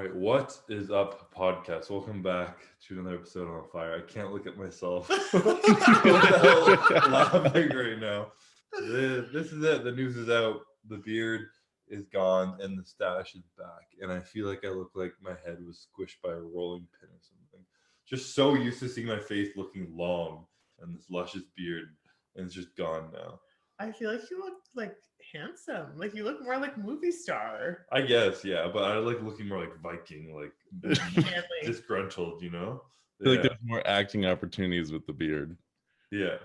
All right, what is up, podcast? Welcome back to another episode on Fire. I can't look at myself without laughing right now. This is it. The news is out. The beard is gone, and the stash is back. And I feel like I look like my head was squished by a rolling pin or something. Just so used to seeing my face looking long and this luscious beard, and it's just gone now. I feel like you look like handsome. Like you look more like movie star. I guess, yeah, but I like looking more like Viking, like Manly. disgruntled, you know? I feel like there's more acting opportunities with the beard. Yeah,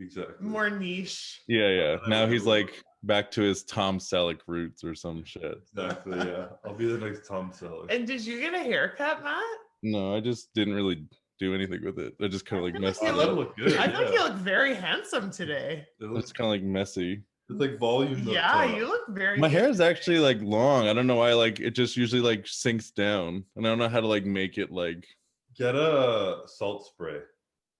exactly. More niche. Yeah. Now he's like back to his Tom Selleck roots or some shit. Exactly, yeah. I'll be the next Tom Selleck. And did you get a haircut, Matt? No, I just didn't really do anything with it. I just kind of like messy. Oh, that'll look good. I think you look very handsome today. It's kind of like messy. It's like volume. Yeah, you look very. My hair is actually like long. I don't know why. Like it just usually like sinks down, and I don't know how to like make it like. Get a salt spray.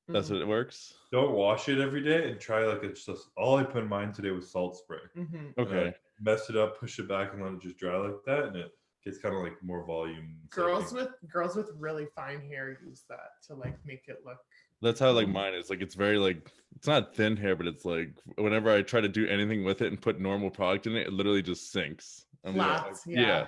That's what it works. Don't wash it every day and try like it's just all I put in mine today was salt spray. Mm-hmm. Okay. Mess it up, push it back, and let it just dry like that, and it gets kind of like more volume. Girls with really fine hair use that to like make it look. That's how like mine is. Like it's very like it's not thin hair, but it's like whenever I try to do anything with it and put normal product in it, it literally just sinks. Flat. Yeah.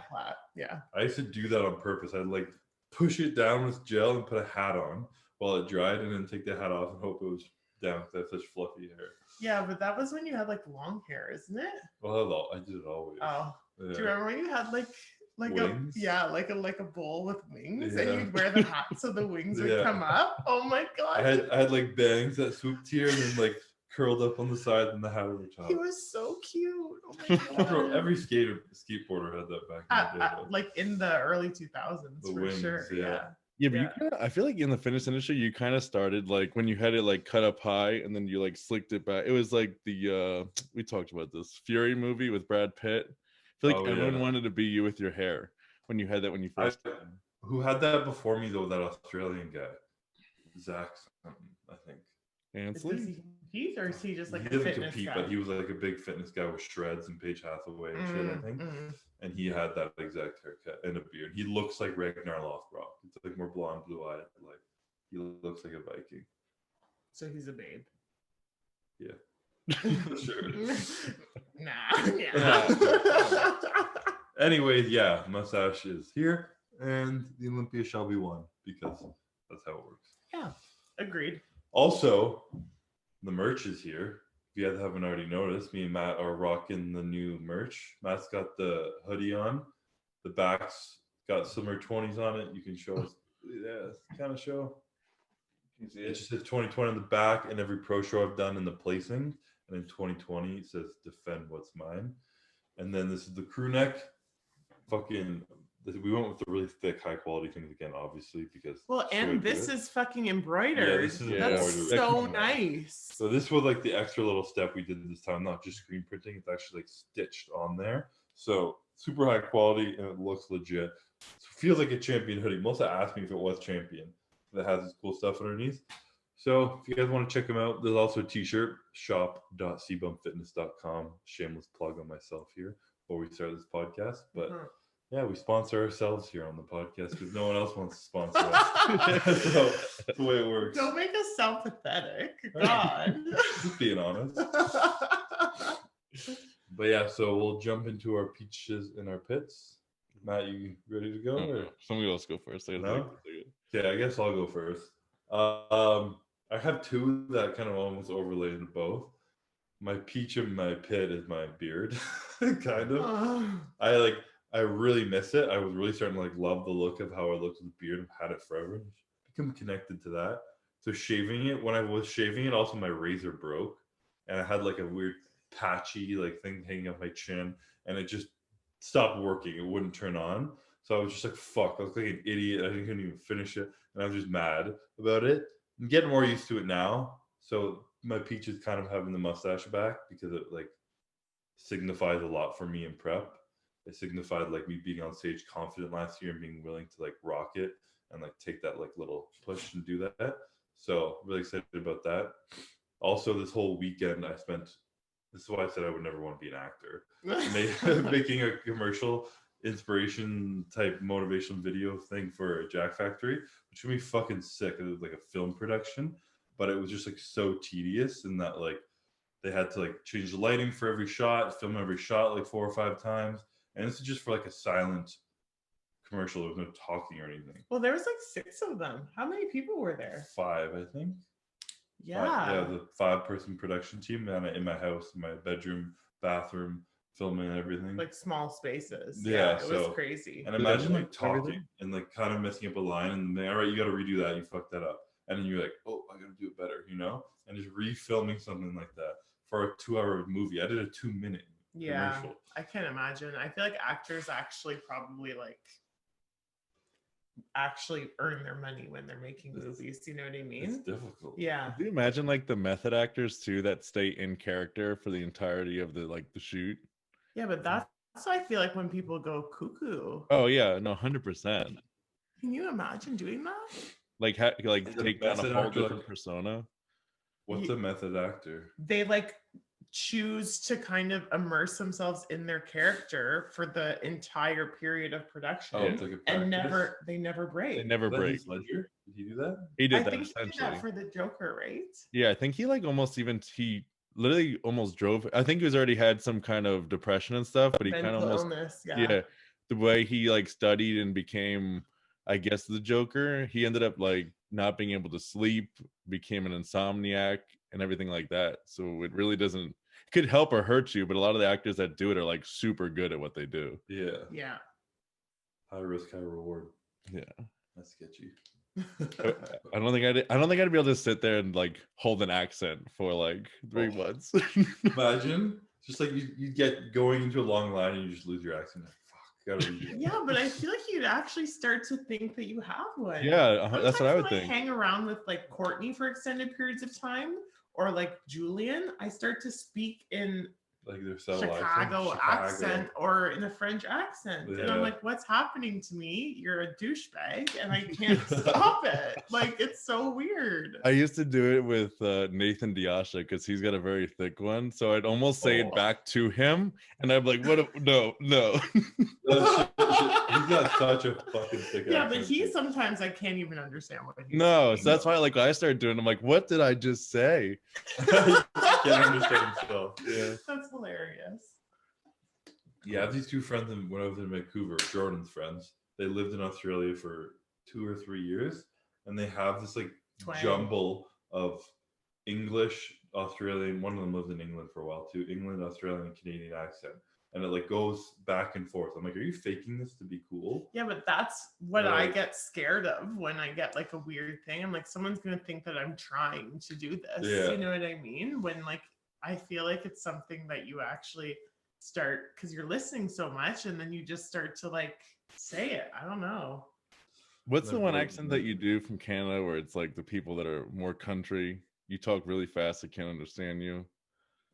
I used to do that on purpose. I'd like push it down with gel and put a hat on while it dried, and then take the hat off and hope it was down because I have such fluffy hair. Yeah, but that was when you had like long hair, isn't it? Well, I did it always. Oh, yeah. do you remember when you had like wings? like a bowl with wings, Yeah. and you'd wear the hat so the wings would come up? Oh my god! I had like bangs that swooped here and then like curled up on the side and the hat over top. He was so cute. Oh my god! Every skateboarder had that back in the day. Like in the early 2000s, The for wings, sure. yeah. Yeah, but you kinda, I feel like in the fitness industry, you kind of started like when you had it like cut up high and then you like slicked it back. It was like the we talked about this Fury movie with Brad Pitt. I feel like everyone wanted to be you with your hair when you had that when you first. Who had that before me though? That Australian guy, Zach something, I think. Ansley? Heath, or is he just like he a doesn't fitness compete, guy? but he was like a big fitness guy with shreds and Paige Hathaway and shit, I think. And he had that exact haircut and a beard. He looks like Ragnar Lothbrok. It's like more blonde, blue-eyed. Like he looks like a Viking. So he's a babe. Yeah, for sure. Nah. Yeah. Anyways, yeah, Mustache is here, and the Olympia shall be won because that's how it works. Yeah, agreed. Also, the merch is here. If you haven't already noticed, me and Matt are rocking the new merch. Matt's got the hoodie on. The back's got Summer 20s on it. You can show us. Yeah, kind of show. You can see it. It just says 2020 on the back, and every pro show I've done in the placing. And in 2020, it says defend what's mine. And then this is the crew neck. We went with the really thick, high quality things again, obviously, because and this is fucking embroidered. Yeah, this is That's so nice. So this was like the extra little step we did this time, not just screen printing, it's actually like stitched on there. So super high quality and it looks legit. So it feels like a Champion hoodie. Melissa asked me if it was Champion. That has this cool stuff underneath. So if you guys want to check them out, there's also a t-shirt, shop.cbumfitness.com. Shameless plug on myself here before we start this podcast. But yeah, we sponsor ourselves here on the podcast because no one else wants to sponsor us. So that's the way it works. Don't make us sound pathetic. God. Just being honest. But yeah, so we'll jump into our peaches and our pits. Matt, you ready to go? Or? Somebody else go first. No? Okay, I guess I'll go first. I have two that kind of almost overlay in both. My peach and my pit is my beard, kind of. I really miss it. I was really starting to like love the look of how I looked with the beard. I've had it forever. Become connected to that. So shaving it, when I was shaving it, also my razor broke, and I had like a weird patchy like thing hanging up my chin, and it just stopped working. It wouldn't turn on. So I was just like, fuck, I look like an idiot. I couldn't even finish it. And I was just mad about it. I'm getting more used to it now. So my peach is kind of having the mustache back because it like signifies a lot for me in prep. It signified like me being on stage confident last year and being willing to like rock it and like take that like little push and do that. So really excited about that. Also, this whole weekend I spent, this is why I said I would never want to be an actor. Making a commercial inspiration type motivation video thing for Jack Factory, which would be fucking sick. It was like a film production, but it was just like so tedious in that like they had to like change the lighting for every shot, film every shot like 4 or 5 times, and this is just for like a silent commercial. There was no talking or anything. Well, there was like 6 of them. How many people were there? 5, I think. Yeah. Yeah, the 5-person production team in my house, in my bedroom, bathroom, filming and everything. Like small spaces. Yeah, it was crazy. And imagine like talking and like kind of messing up a line and then, all right, you got to redo that. You fucked that up. And then you're like, oh, I got to do it better, you know? And just refilming something like that for a 2-hour movie. I did a 2-minute commercial. I can't imagine. I feel like actors actually probably like actually earn their money when they're making movies. You know what I mean? It's difficult. Yeah. Do you imagine like the method actors too that stay in character for the entirety of the shoot? Yeah, but that's I feel like when people go cuckoo. Oh yeah, no, 100%. Can you imagine doing that? Like take down a whole different persona. What's a method actor? They like choose to kind of immerse themselves in their character for the entire period of production. Oh, it's like a and they never break. They never break. Ledger? Did he do that? He did I that think essentially. he did that for the Joker, right? Yeah, I think he like he literally almost drove. I think he was already had some kind of depression and stuff, but he kind of almost illness, yeah. The way he like studied and became, I guess, the Joker, he ended up like not being able to sleep, became an insomniac and everything like that. So it really doesn't, it could help or hurt you, but a lot of the actors that do it are like super good at what they do. Yeah. High risk, high reward. Yeah. That's sketchy. I don't think I'd be able to sit there and like hold an accent for like 3 months. Imagine just like you get going into a long line and you just lose your accent. Fuck, gotta redo it. Yeah, but I feel like you'd actually start to think that you have one. Yeah, that's what I would when think. I hang around with like Courtney for extended periods of time, or like Julian, I start to speak in like their Chicago accent or in a French accent. And I'm like, what's happening to me? You're a douchebag and I can't stop it. Like, it's so weird. I used to do it with Nathan Diasha because he's got a very thick one. So I'd almost say it back to him. And I'm like, no. He's got such a fucking thick accent. But he sometimes I can't even understand what he's saying. So that's why like I started doing, I'm like, what did I just say? I can't understand himself. Yeah. That's hilarious. Yeah, I have these 2 friends when I was in Vancouver, Jordan's friends. They lived in Australia for 2 or 3 years, and they have this like jumble of English, Australian. One of them lived in England for a while too. England, Australian, Canadian accent, and it like goes back and forth. I'm like, are you faking this to be cool? Yeah, but that's what I get scared of when I get like a weird thing. I'm like, someone's gonna think that I'm trying to do this. Yeah. You know what I mean? When like I feel like it's something that you actually start because you're listening so much, and then you just start to like say it. I don't know. What's the one accent that you do from Canada where it's like the people that are more country? You talk really fast, I can't understand you.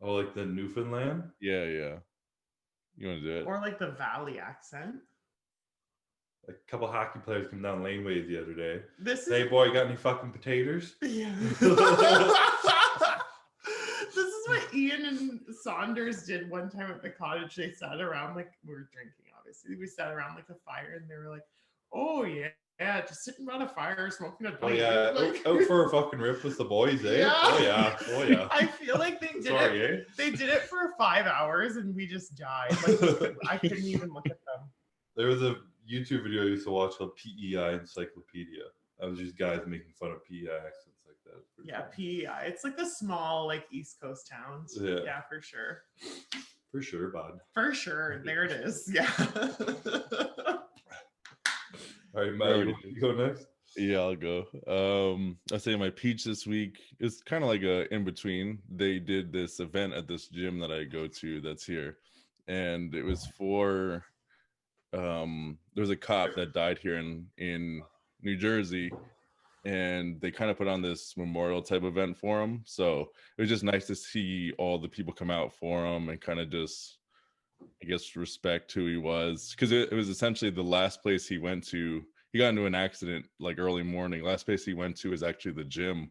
Oh, like the Newfoundland? Yeah. You want to do it? Or like the Valley accent. A couple hockey players come down laneways the other day. Hey boy, you got any fucking potatoes? Yeah. This is what Ian and Saunders did one time at the cottage. They sat around, like, we were drinking, obviously. We sat around like a fire and they were like, oh yeah, just sitting around a fire, smoking a joint. Oh yeah, like, out for a fucking rip with the boys, eh? Yeah. Oh yeah. I feel like they did it. They did it for 5 hours and we just died. Like, I couldn't even look at them. There was a YouTube video I used to watch called PEI Encyclopedia. That was just guys making fun of PEI accents like that. Yeah, PEI. It's like the small, like East Coast towns. Yeah, for sure. For sure, bud. For sure. There it is. Yeah. All right, Matt, you go next? Yeah, I'll go. I'll say my peach this week is kind of like a in between. They did this event at this gym that I go to that's here, and it was for there was a cop that died here in New Jersey, and they kind of put on this memorial type event for him. So it was just nice to see all the people come out for him and kind of just, I guess, respect who he was, because it was essentially the last place he went to. He got into an accident like early morning. Last place he went to was actually the gym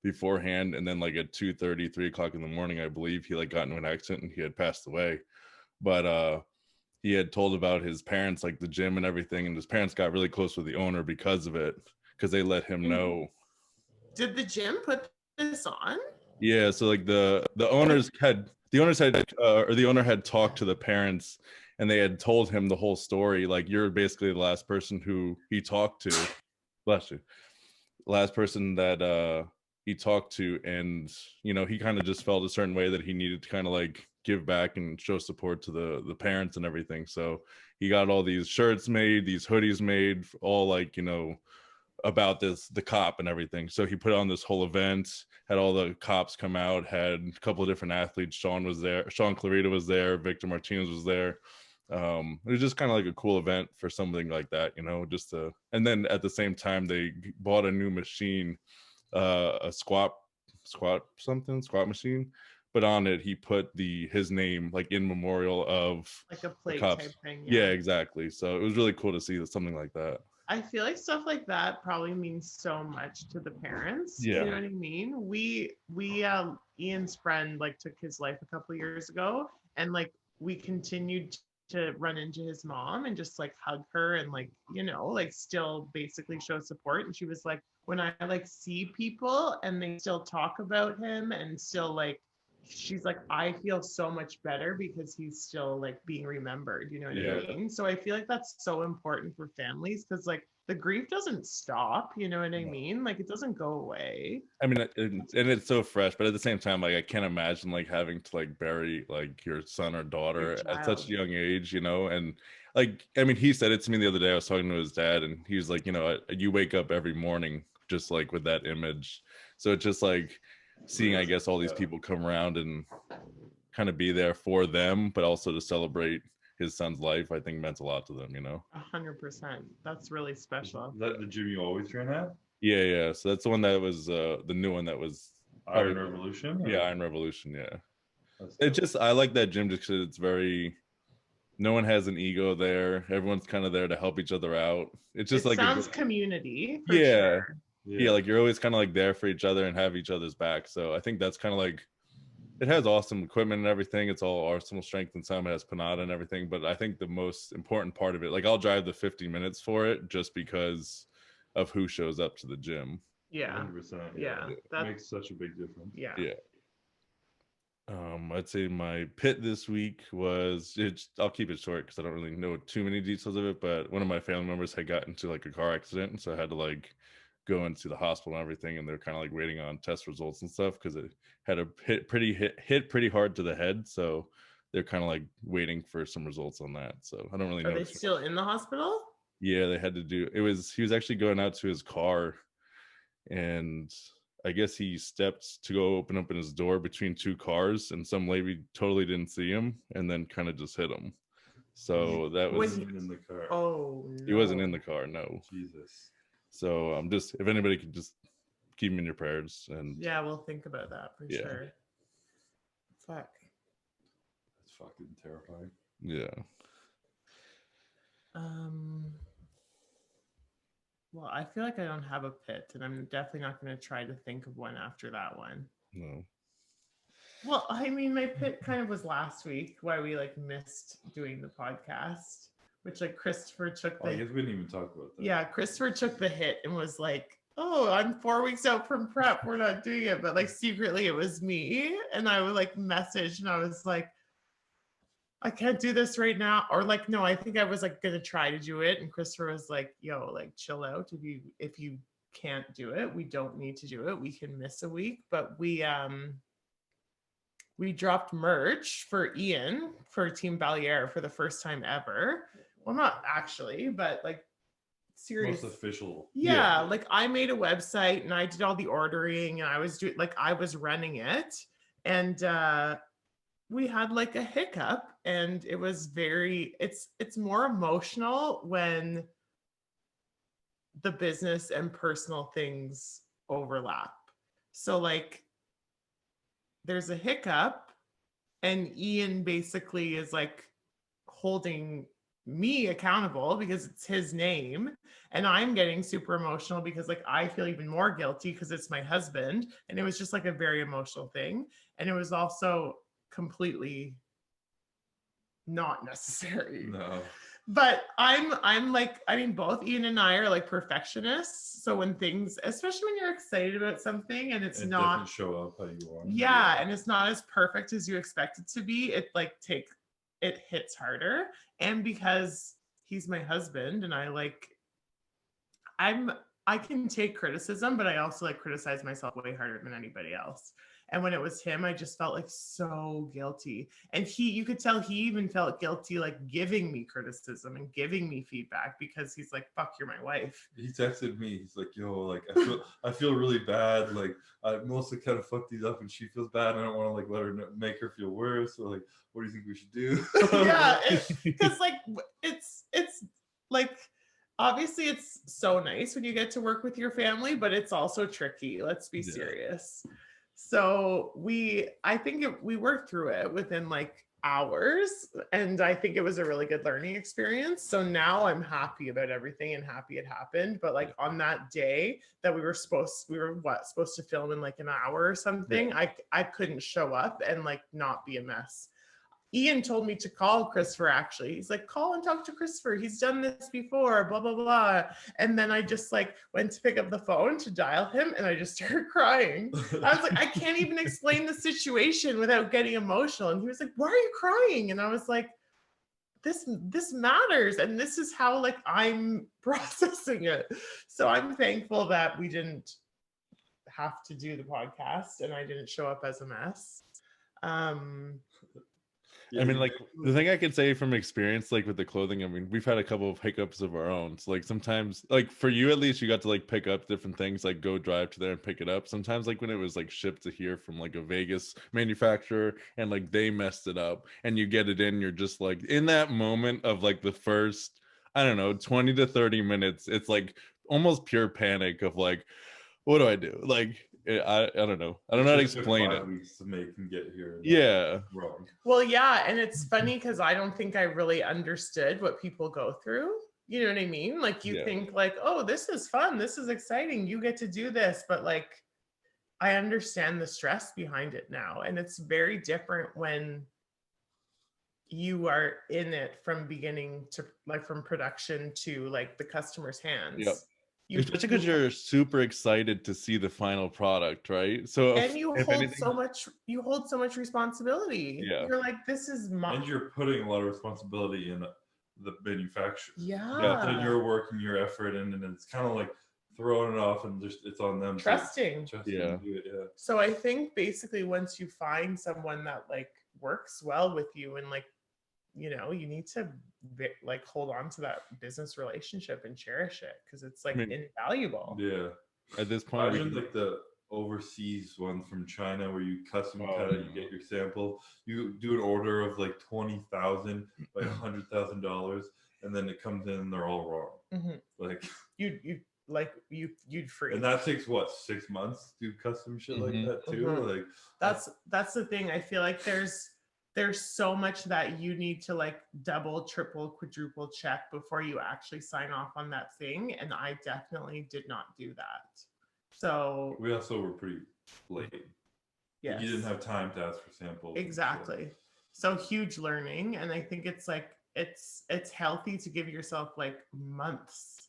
beforehand, and then like at 2:30, 3 o'clock in the morning, I believe he like got into an accident and he had passed away. But he had told about his parents, like the gym and everything, and his parents got really close with the owner because of it, because they let him know. Did the gym put this on? Yeah, so like the owner had talked to the parents, and they had told him the whole story. Like, you're basically the last person who he talked to. Bless you. Last person that he talked to, and he kind of just felt a certain way that he needed to kind of like give back and show support to the parents and everything. So he got all these shirts made, these hoodies made, all like about the cop and everything. So he put on this whole event, had all the cops come out, had a couple of different athletes. Sean Clarita was there, Victor Martinez was there. It was just kind of like a cool event for something like that, and then at the same time they bought a new machine, a squat machine, but on it he put his name like in memorial of like a plate cops. Type thing. Yeah, exactly. So it was really cool to see something like that. I feel like stuff like that probably means so much to the parents. Yeah. You know what I mean? We Ian's friend like took his life a couple years ago, and like we continued to run into his mom and just like hug her and like like still basically show support. And she was like, when I like see people and they still talk about him and still like, she's like, I feel so much better because he's still like being remembered, you know what I mean? So I feel like that's so important for families, because like the grief doesn't stop, you know what I mean? Like it doesn't go away. I mean, and it's so fresh, but at the same time, like I can't imagine like having to like bury like your son or daughter at such a young age, and like, I mean, he said it to me the other day. I was talking to his dad, and he was like, you wake up every morning just like with that image. So it's just like seeing, I guess, all these people come around and kind of be there for them, but also to celebrate his son's life, I think meant a lot to them, 100%. That's really special. Is that the gym you always train at? Yeah. So that's the one that was the new one that was Iron Revolution? Yeah, Iron Revolution, yeah. It's just, I like that gym just because it's very, no one has an ego there. Everyone's kind of there to help each other out. It's just like sounds community. Sure. Yeah, like you're always kind of like there for each other and have each other's back. So I think that's kind of like, it has awesome equipment and everything. It's all Arsenal strength and some. It has Panada and everything. But I think the most important part of it, like I'll drive the 50 minutes for it just because of who shows up to the gym. Yeah. 100%. Yeah. That makes such a big difference. Yeah. I'd say my pit this week was, I'll keep it short because I don't really know too many details of it, but one of my family members had gotten into like a car accident, and so I had to like go into the hospital and everything, and they're kind of like waiting on test results and stuff because it had a hit pretty hard to the head, so they're kind of like waiting for some results on that. So I don't really know. Are they still in the hospital? Yeah, they had to do it. He was actually going out to his car, and I guess he stepped to go open up in his door between two cars, and some lady totally didn't see him and then kind of just hit him. So that was in the car. Oh, no. He wasn't in the car, no. Jesus. So I'm just, if anybody could just keep him in your prayers. And yeah, we'll think about that for sure. Fuck. That's fucking terrifying. Yeah. Well, I feel like I don't have a pit, and I'm definitely not going to try to think of one after that one. No. Well, I mean, my pit kind of was last week, why we like missed doing the podcast, which like Christopher took I guess we didn't even talk about that. Yeah, Christopher took the hit and was like, oh, I'm 4 weeks out from prep, we're not doing it. But like secretly it was me, and I would like message and I was like, I can't do this right now. Or like, no, I think I was like gonna try to do it. And Christopher was like, yo, like chill out. If you can't do it, we don't need to do it. We can miss a week. But we dropped merch for Ian for Team Balier for the first time ever. Well, not actually, but like serious. Most official. Yeah, like I made a website and I did all the ordering and I was running it. And we had like a hiccup, and it was it's more emotional when the business and personal things overlap. So like there's a hiccup, and Ian basically is like holding me accountable because it's his name, and I'm getting super emotional because like I feel even more guilty because it's my husband, and it was just like a very emotional thing. And it was also completely not necessary. No. But I'm like, I mean, both Ian and I are like perfectionists. So when things, especially when you're excited about something and it doesn't show up how you want. Yeah, and it's not as perfect as you expect it to be, it hits harder. And because he's my husband and I can take criticism, but I also like criticize myself way harder than anybody else. And when it was him, I just felt like so guilty. And you could tell he even felt guilty, like giving me criticism and giving me feedback because he's like, fuck, you're my wife. He texted me. He's like, yo, like I feel really bad. Like I mostly kind of fucked these up and she feels bad. I don't want to like let her make her feel worse. So like, what do you think we should do? Yeah, because like it's like, obviously it's so nice when you get to work with your family, but it's also tricky. Let's be serious. So I think we worked through it within like hours, and I think it was a really good learning experience. So now I'm happy about everything and happy it happened. But like on that day that we were supposed to film in like an hour or something, I couldn't show up and like not be a mess. Ian told me to call Christopher, actually. He's like, call and talk to Christopher. He's done this before, blah, blah, blah. And then I just like went to pick up the phone to dial him and I just started crying. I was like, I can't even explain the situation without getting emotional. And he was like, why are you crying? And I was like, this matters. And this is how like I'm processing it. So I'm thankful that we didn't have to do the podcast and I didn't show up as a mess. I mean, like the thing I could say from experience, like with the clothing, I mean, we've had a couple of hiccups of our own. So like sometimes, like for you at least, you got to like pick up different things, like go drive to there and pick it up. Sometimes like when it was like shipped to here from like a Vegas manufacturer and like they messed it up and you get it in, you're just like in that moment of like the first, I don't know, 20 to 30 minutes, it's like almost pure panic of like, what do I do? Like, I don't know. I don't know how to explain it. Weeks to make him get here. Yeah. Wrong. Well, yeah, and it's funny because I don't think I really understood what people go through. You know what I mean? Like you think like, oh, this is fun. This is exciting. You get to do this. But like, I understand the stress behind it now. And it's very different when you are in it from beginning to like from production to like the customer's hands. Yep. Especially because you're super excited to see the final product, right? So and you hold so much responsibility. Yeah. You're like, this is my, and you're putting a lot of responsibility in the manufacturer. Yeah. Putting your work and your effort in, and it's kind of like throwing it off and just it's on them. Trusting. To do it, yeah. So I think basically once you find someone that like works well with you and like, you know, you need to like hold on to that business relationship and cherish it because it's like invaluable. Yeah. At this point, imagine like the overseas ones from China where you custom cut it, you get your sample, you do an order of like 20,000 by $100,000, and then it comes in and they're all wrong. Like you'd freeze. And that takes what, 6 months to do custom shit like that too. Like that's the thing. I feel like there's so much that you need to like double, triple, quadruple check before you actually sign off on that thing. And I definitely did not do that. So we also were pretty late. Yes. You didn't have time to ask for samples. Exactly. So huge learning. And I think it's like, it's healthy to give yourself like months,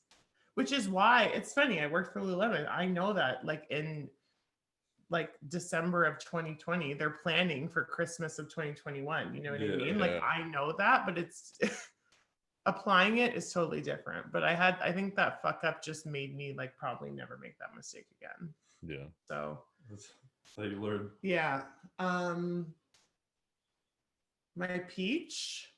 which is why it's funny. I worked for Lululemon. I know that like in like December of 2020, they're planning for Christmas of 2021. You know what I mean? Like I know that, but it's applying it is totally different. But I think that fuck up just made me like probably never make that mistake again. Yeah. So that's how you learn. Yeah. My peach.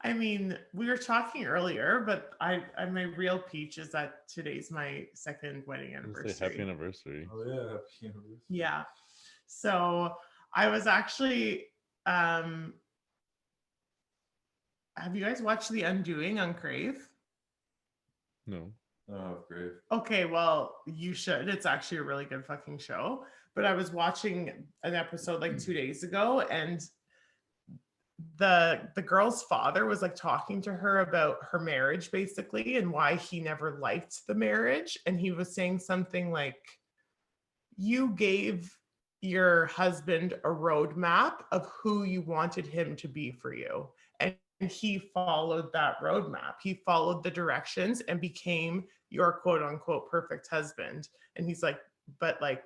I mean, we were talking earlier, but my real peach is that today's my second wedding anniversary. Happy anniversary. Oh yeah, happy anniversary. Yeah. So I was actually have you guys watched The Undoing on Crave? No. Oh, Crave. Okay, well, you should. It's actually a really good fucking show. But I was watching an episode like 2 days ago, and the girl's father was like talking to her about her marriage basically and why he never liked the marriage. And he was saying something like, you gave your husband a roadmap of who you wanted him to be for you. And he followed that roadmap. He followed the directions and became your quote unquote perfect husband. And he's like, but like,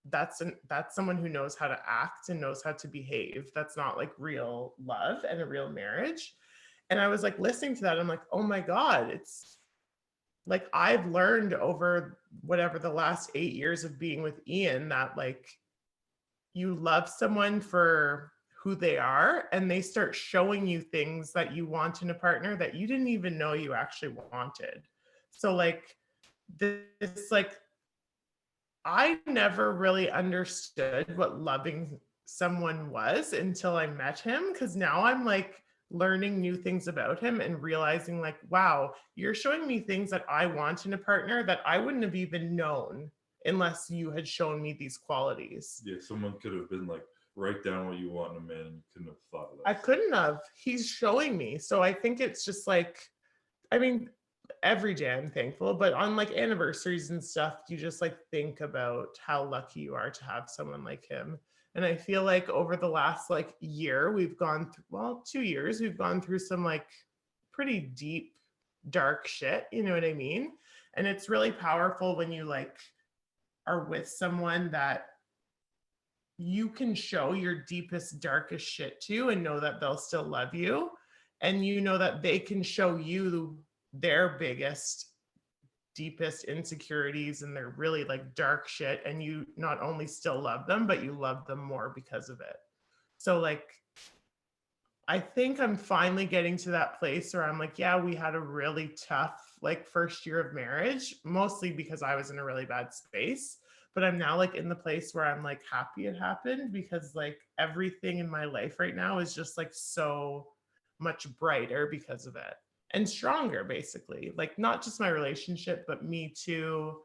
that's someone who knows how to act and knows how to behave. That's not like real love and a real marriage. And I was like listening to that, I'm like, oh my God, it's like I've learned over whatever the last 8 years of being with Ian that like you love someone for who they are and they start showing you things that you want in a partner that you didn't even know you actually wanted. So like this like I never really understood what loving someone was until I met him, because now I'm like learning new things about him and realizing like, wow, you're showing me things that I want in a partner that I wouldn't have even known unless you had shown me these qualities. Yeah, someone could have been like, write down what you want in a man, and you couldn't have thought of that. I couldn't have. He's showing me. So I think it's just like, I mean, every day I'm thankful, but on like anniversaries and stuff, you just like think about how lucky you are to have someone like him. And I feel like over the last like year, we've gone through, well, 2 years, we've gone through some like pretty deep, dark shit. You know what I mean? And it's really powerful when you like are with someone that you can show your deepest, darkest shit to and know that they'll still love you. And you know that they can show you their biggest, deepest insecurities and their really like dark shit. And you not only still love them, but you love them more because of it. So like, I think I'm finally getting to that place where I'm like, yeah, we had a really tough like first year of marriage, mostly because I was in a really bad space. But I'm now like in the place where I'm like happy it happened, because like everything in my life right now is just like so much brighter because of it, and stronger, basically. Like not just my relationship, but me too.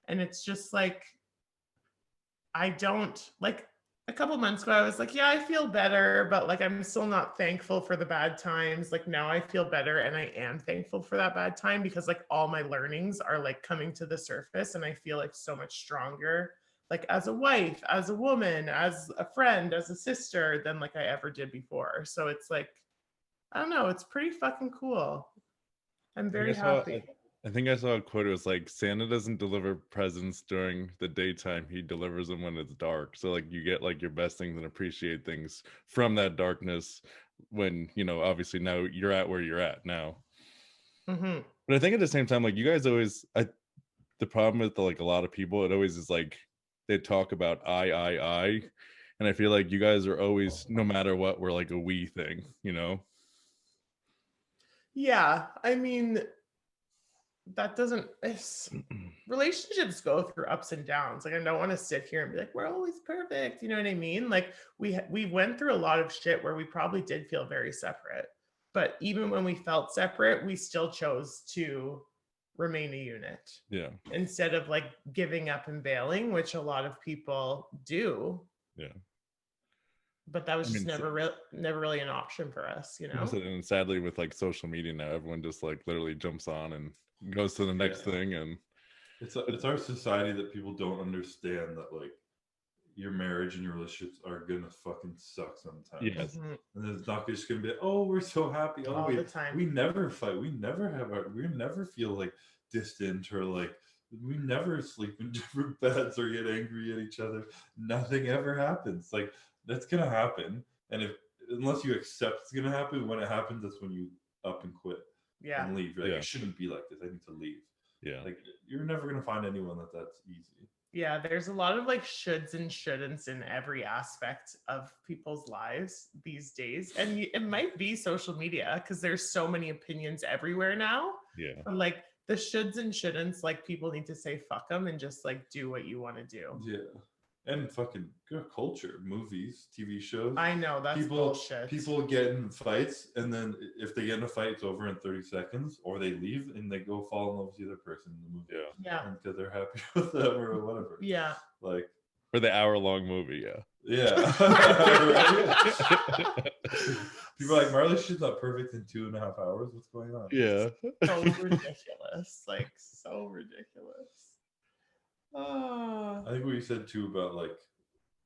And it's just like, I don't like, a couple months ago, I was like, yeah, I feel better, but like, I'm still not thankful for the bad times. Like now I feel better and I am thankful for that bad time, because like all my learnings are like coming to the surface and I feel like so much stronger, like as a wife, as a woman, as a friend, as a sister than like I ever did before. So it's like, I don't know, it's pretty fucking cool. I'm very happy. I think I saw a quote. It was like, Santa doesn't deliver presents during the daytime. He delivers them when it's dark. So like you get like your best things and appreciate things from that darkness when, you know, obviously now you're at where you're at now. Mm-hmm. But I think at the same time, like you guys always, the problem with like a lot of people, it always is like they talk about I. And I feel like you guys are always, no matter what, we're like a we thing, you know? Yeah. I mean, that doesn't, relationships go through ups and downs. Like I don't want to sit here and be like, we're always perfect. You know what I mean? Like we went through a lot of shit where we probably did feel very separate. But even when we felt separate, we still chose to remain a unit. Yeah. Instead of like giving up and bailing, which a lot of people do. Yeah. But that was just never really an option for us, you know? And sadly with like social media now, everyone just like literally jumps on and goes to the next thing. And it's our society that people don't understand that like your marriage and your relationships are gonna fucking suck sometimes. Yes. Mm-hmm. And it's not just gonna be, oh, we're so happy. Oh, all the time. We never fight. We never feel like distant, or like we never sleep in different beds or get angry at each other. Nothing ever happens. Like that's gonna happen. And unless you accept it's gonna happen, when it happens, that's when you up and quit. Yeah. And leave. You're like, it shouldn't be like this. I need to leave. Yeah. Like you're never gonna find anyone that's easy. Yeah, there's a lot of like shoulds and shouldn'ts in every aspect of people's lives these days. And it might be social media because there's so many opinions everywhere now. Yeah. But like the shoulds and shouldn'ts, like people need to say fuck them and just like do what you want to do. Yeah. And fucking culture, movies, TV shows. I know, that's bullshit. People get in fights, and then if they get in a fight, it's over in 30 seconds, or they leave and they go fall in love with the other person in the movie. Yeah. Because they're happy with them or whatever. Yeah. Like for the hour-long movie, yeah. People are like, Marley, she's not perfect in 2.5 hours. What's going on? Yeah. So ridiculous. Like so ridiculous. I think what you said too about like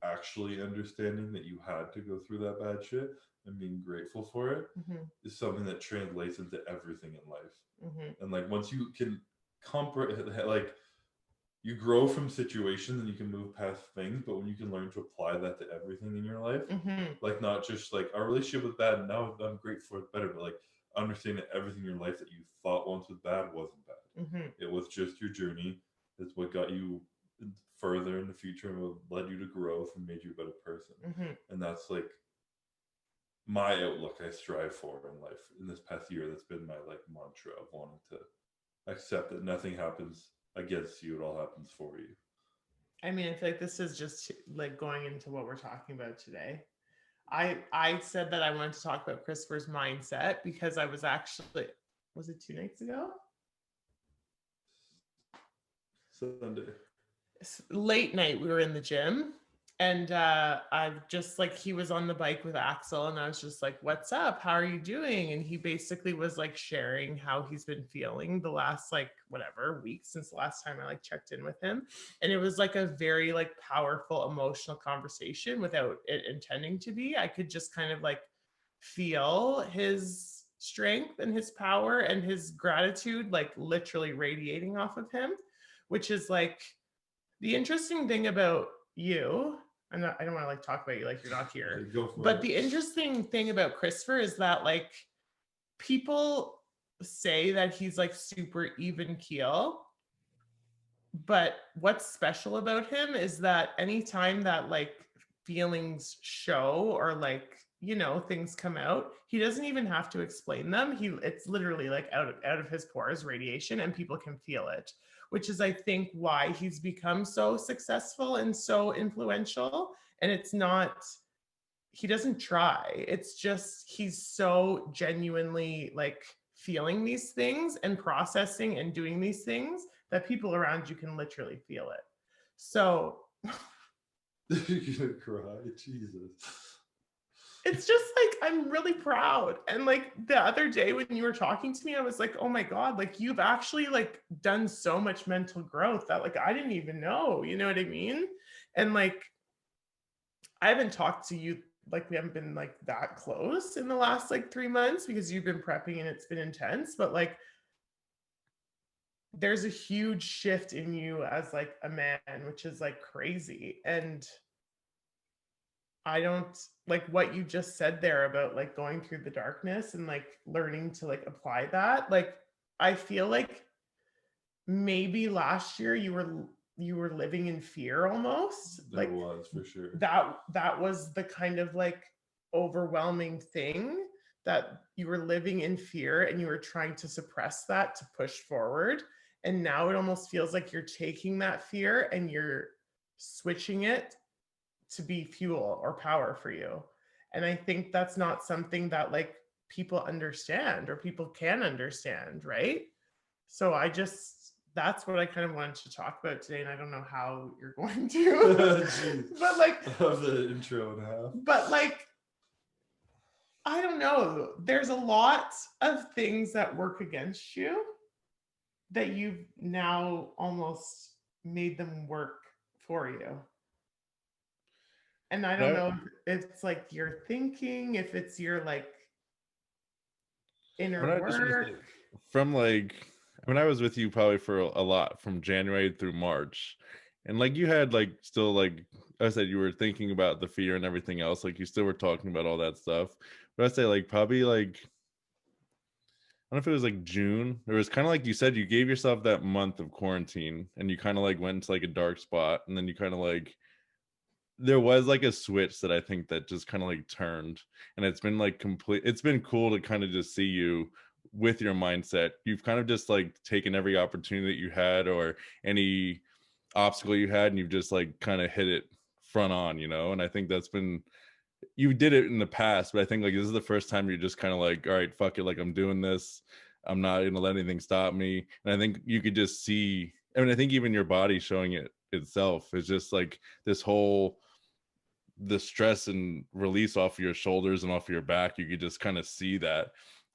actually understanding that you had to go through that bad shit and being grateful for it is something that translates into everything in life. And like once you can comprehend, like you grow from situations and you can move past things, but when you can learn to apply that to everything in your life, like not just like our relationship was bad and now I'm grateful for it better, but like understanding that everything in your life that you thought once was bad wasn't bad. It was just your journey. It's what got you further in the future and what led you to growth and made you a better person. And that's like my outlook I strive for in life. In this past year, that's been my like mantra of wanting to accept that nothing happens against you, it all happens for you. I mean, I feel like this is just like going into what we're talking about today. I said that I wanted to talk about Christopher's mindset because I was actually, was it 2 nights ago? Sunday. Late night, we were in the gym, and I've just like, he was on the bike with Axel, and I was just like, what's up, how are you doing? And he basically was like sharing how he's been feeling the last like whatever week since the last time I like checked in with him. And it was like a very like powerful emotional conversation without it intending to be. I could just kind of like feel his strength and his power and his gratitude like literally radiating off of him, which is like the interesting thing about you. I don't want to like talk about you like you're not here. But the interesting thing about Christopher is that like people say that he's like super even keel. But what's special about him is that anytime that like feelings show or like, you know, things come out, he doesn't even have to explain them. It's literally like out of his pores radiation and people can feel it, which is I think why he's become so successful and so influential. And it's not, he doesn't try. It's just he's so genuinely like feeling these things and processing and doing these things that people around you can literally feel it. So you're gonna cry, Jesus. It's just like, I'm really proud. And like the other day when you were talking to me, I was like, oh my God, like you've actually like done so much mental growth that like I didn't even know, you know what I mean? And like I haven't talked to you, like we haven't been like that close in the last like 3 months because you've been prepping and it's been intense, but like there's a huge shift in you as like a man, which is like crazy. And I don't like what you just said there about like going through the darkness and like learning to like apply that. Like I feel like maybe last year you were living in fear almost. There like was for sure. That was the kind of like overwhelming thing, that you were living in fear and you were trying to suppress that to push forward. And now it almost feels like you're taking that fear and you're switching it to be fuel or power for you. And I think that's not something that like people understand or people can understand, right? So that's what I kind of wanted to talk about today, and I don't know how you're going to. But like of the intro and a half. But like I don't know. There's a lot of things that work against you that you've now almost made them work for you. And I don't know if it's like your thinking, if it's your like inner work. From like, I mean, I was with you probably for a lot from January through March. And like you had like still like I said, you were thinking about the fear and everything else. Like you still were talking about all that stuff. But I'd say like probably like, I don't know if it was like June. It was kind of like you said, you gave yourself that month of quarantine and you kind of like went into like a dark spot. And then you kind of like, there was like a switch that I think that just kind of like turned. And it's been like it's been cool to kind of just see you with your mindset. You've kind of just like taken every opportunity that you had or any obstacle you had and you've just like kind of hit it front on, you know. And I think that's been, you did it in the past, but I think like this is the first time you're just kind of like, all right, fuck it, like I'm doing this, I'm not gonna let anything stop me. And I think you could just see, I mean, I think even your body showing it itself is just like this whole, the stress and release off of your shoulders and off of your back. You could just kind of see that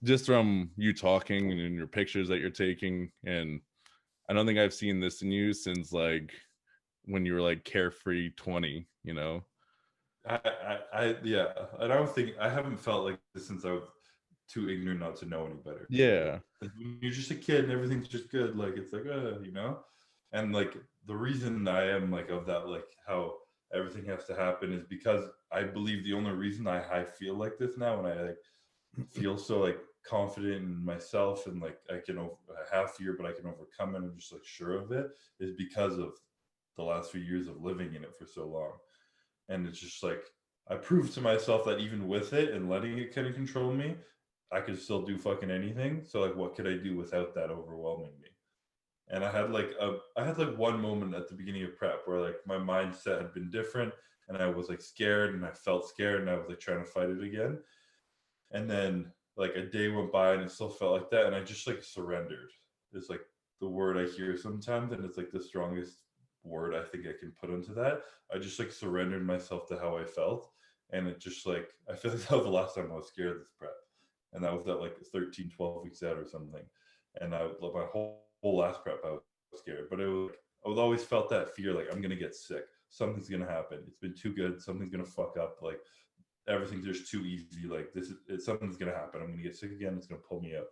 just from you talking and in your pictures that you're taking. And I don't think I've seen this in you since like when you were like carefree 20, you know. Yeah, and I don't think I haven't felt like this since I was too ignorant not to know any better. Yeah. Like when you're just a kid and everything's just good, like it's like, you know, and like the reason I am like of that, like how everything has to happen is because I believe the only reason I feel like this now and I like feel so like confident in myself and like I have fear, but I can overcome it. I'm just like sure of it is because of the last few years of living in it for so long. And it's just like I proved to myself that even with it and letting it kind of control me, I could still do fucking anything. So like, what could I do without that overwhelming me? And I had like one moment at the beginning of prep where like my mindset had been different, and I was like scared, and I felt scared, and I was like trying to fight it again. And then like a day went by, and it still felt like that, and I just like surrendered. It's like the word I hear sometimes, and it's like the strongest word I think I can put into that. I just like surrendered myself to how I felt, and it just like I feel like that was the last time I was scared this prep, and that was at like 13, 12 weeks out or something. And I like my whole last prep I was scared, but it was like, I was always felt that fear like I'm gonna get sick, something's gonna happen, it's been too good, something's gonna fuck up, like everything's just too easy, like something's gonna happen, I'm gonna get sick again, it's gonna pull me up.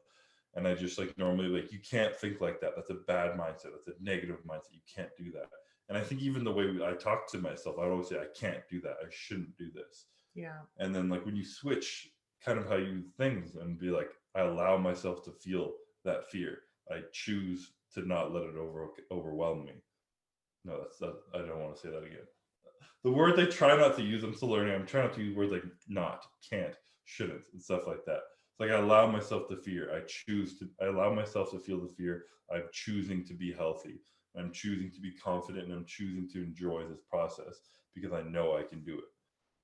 And I just like normally like you can't think like that, that's a bad mindset, that's a negative mindset, you can't do that. And I think even the way I talk to myself, I always say I can't do that, I shouldn't do this. Yeah. And then like when you switch kind of how you things and be like I allow myself to feel that fear, I choose to not let it overwhelm me. No, I don't want to say that again. The words I try not to use, I'm still learning. I'm trying not to use words like not, can't, shouldn't, and stuff like that. It's like I allow myself the fear. I allow myself to feel the fear. I'm choosing to be healthy. I'm choosing to be confident, and I'm choosing to enjoy this process because I know I can do it.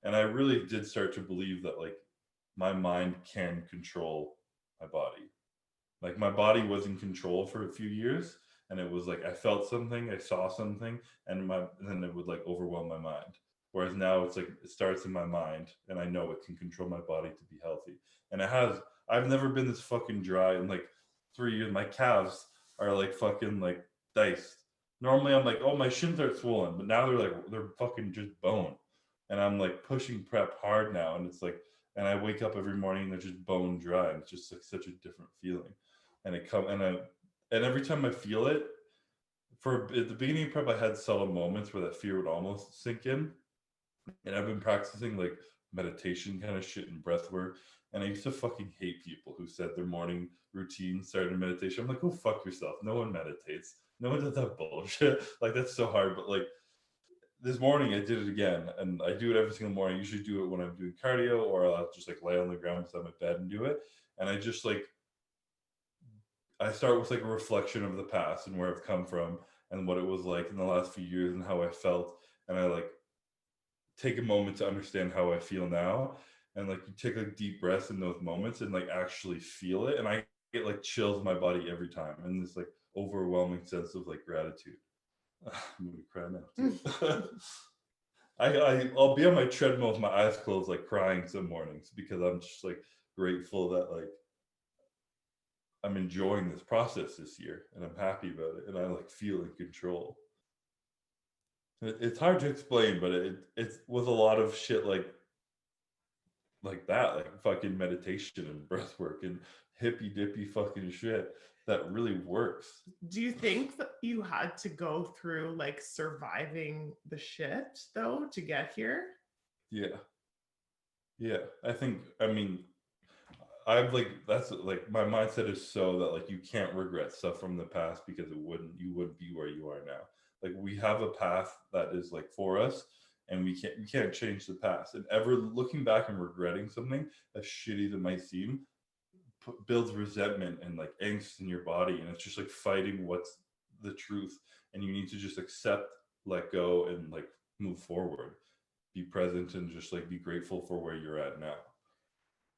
And I really did start to believe that like my mind can control my body. Like my body was in control for a few years, and it was like I felt something, I saw something, and then it would like overwhelm my mind. Whereas now it's like it starts in my mind, and I know it can control my body to be healthy. And it has. I've never been this fucking dry in like 3 years. My calves are like fucking like diced. Normally I'm like, oh, my shins are swollen, but now they're fucking just bone. And I'm like pushing prep hard now, and it's like, and I wake up every morning and they're just bone dry, and it's just like such a different feeling. And it come and every time I feel it, for at the beginning of prep, I had subtle moments where that fear would almost sink in. And I've been practicing like meditation kind of shit and breath work. And I used to fucking hate people who said their morning routine started in meditation. I'm like, go fuck yourself. No one meditates. No one does that bullshit. Like that's so hard. But like this morning I did it again, and I do it every single morning. I usually do it when I'm doing cardio, or I'll just like lay on the ground beside my bed and do it. And I just like I start with like a reflection of the past and where I've come from and what it was like in the last few years and how I felt. And I like take a moment to understand how I feel now. And like you take like deep breaths in those moments and like actually feel it. And I get like chills in my body every time. And this like overwhelming sense of like gratitude. I'm gonna cry now too. I'll be on my treadmill with my eyes closed, like crying some mornings because I'm just like grateful that like I'm enjoying this process this year and I'm happy about it and I like feel in control. It's hard to explain, but it's with a lot of shit like that, like fucking meditation and breath work and hippy dippy fucking shit that really works. Do you think that you had to go through like surviving the shit though to get here? Yeah. Yeah. I mean, I've like that's like my mindset is so that like you can't regret stuff from the past because you wouldn't be where you are now. Like we have a path that is like for us, and we can't change the past. And ever looking back and regretting something as shitty as it might seem builds resentment and like angst in your body, and it's just like fighting what's the truth. And you need to just accept, let go, and like move forward, be present, and just like be grateful for where you're at now.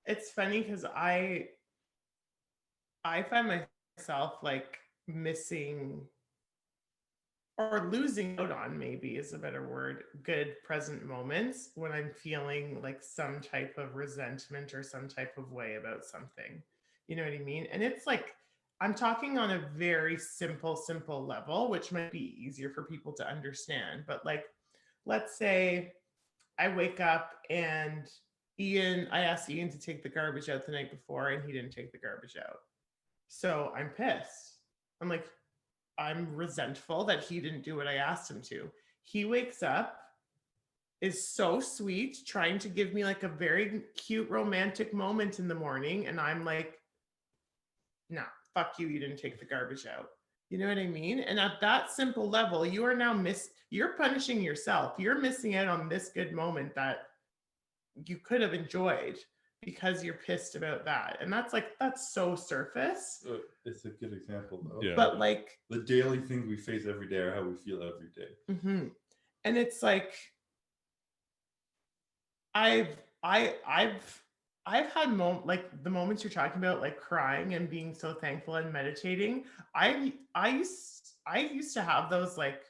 It's funny because I find myself like missing or losing out on, maybe is a better word, good present moments when I'm feeling like some type of resentment or some type of way about something. You know what I mean? And it's like I'm talking on a very simple level, which might be easier for people to understand. But like, let's say I wake up and I asked Ian to take the garbage out the night before and he didn't take the garbage out. So I'm pissed. I'm like, I'm resentful that he didn't do what I asked him to. He wakes up, is so sweet, trying to give me like a very cute romantic moment in the morning. And I'm like, nah, fuck you, you didn't take the garbage out. You know what I mean? And at that simple level, you are now you're punishing yourself. You're missing out on this good moment that you could have enjoyed because you're pissed about that. And that's so surface. It's a good example though. Yeah. But like the daily things we face every day are how we feel every day. Mm-hmm. And it's like I've had like the moments you're talking about, like crying and being so thankful and meditating. I used to have those like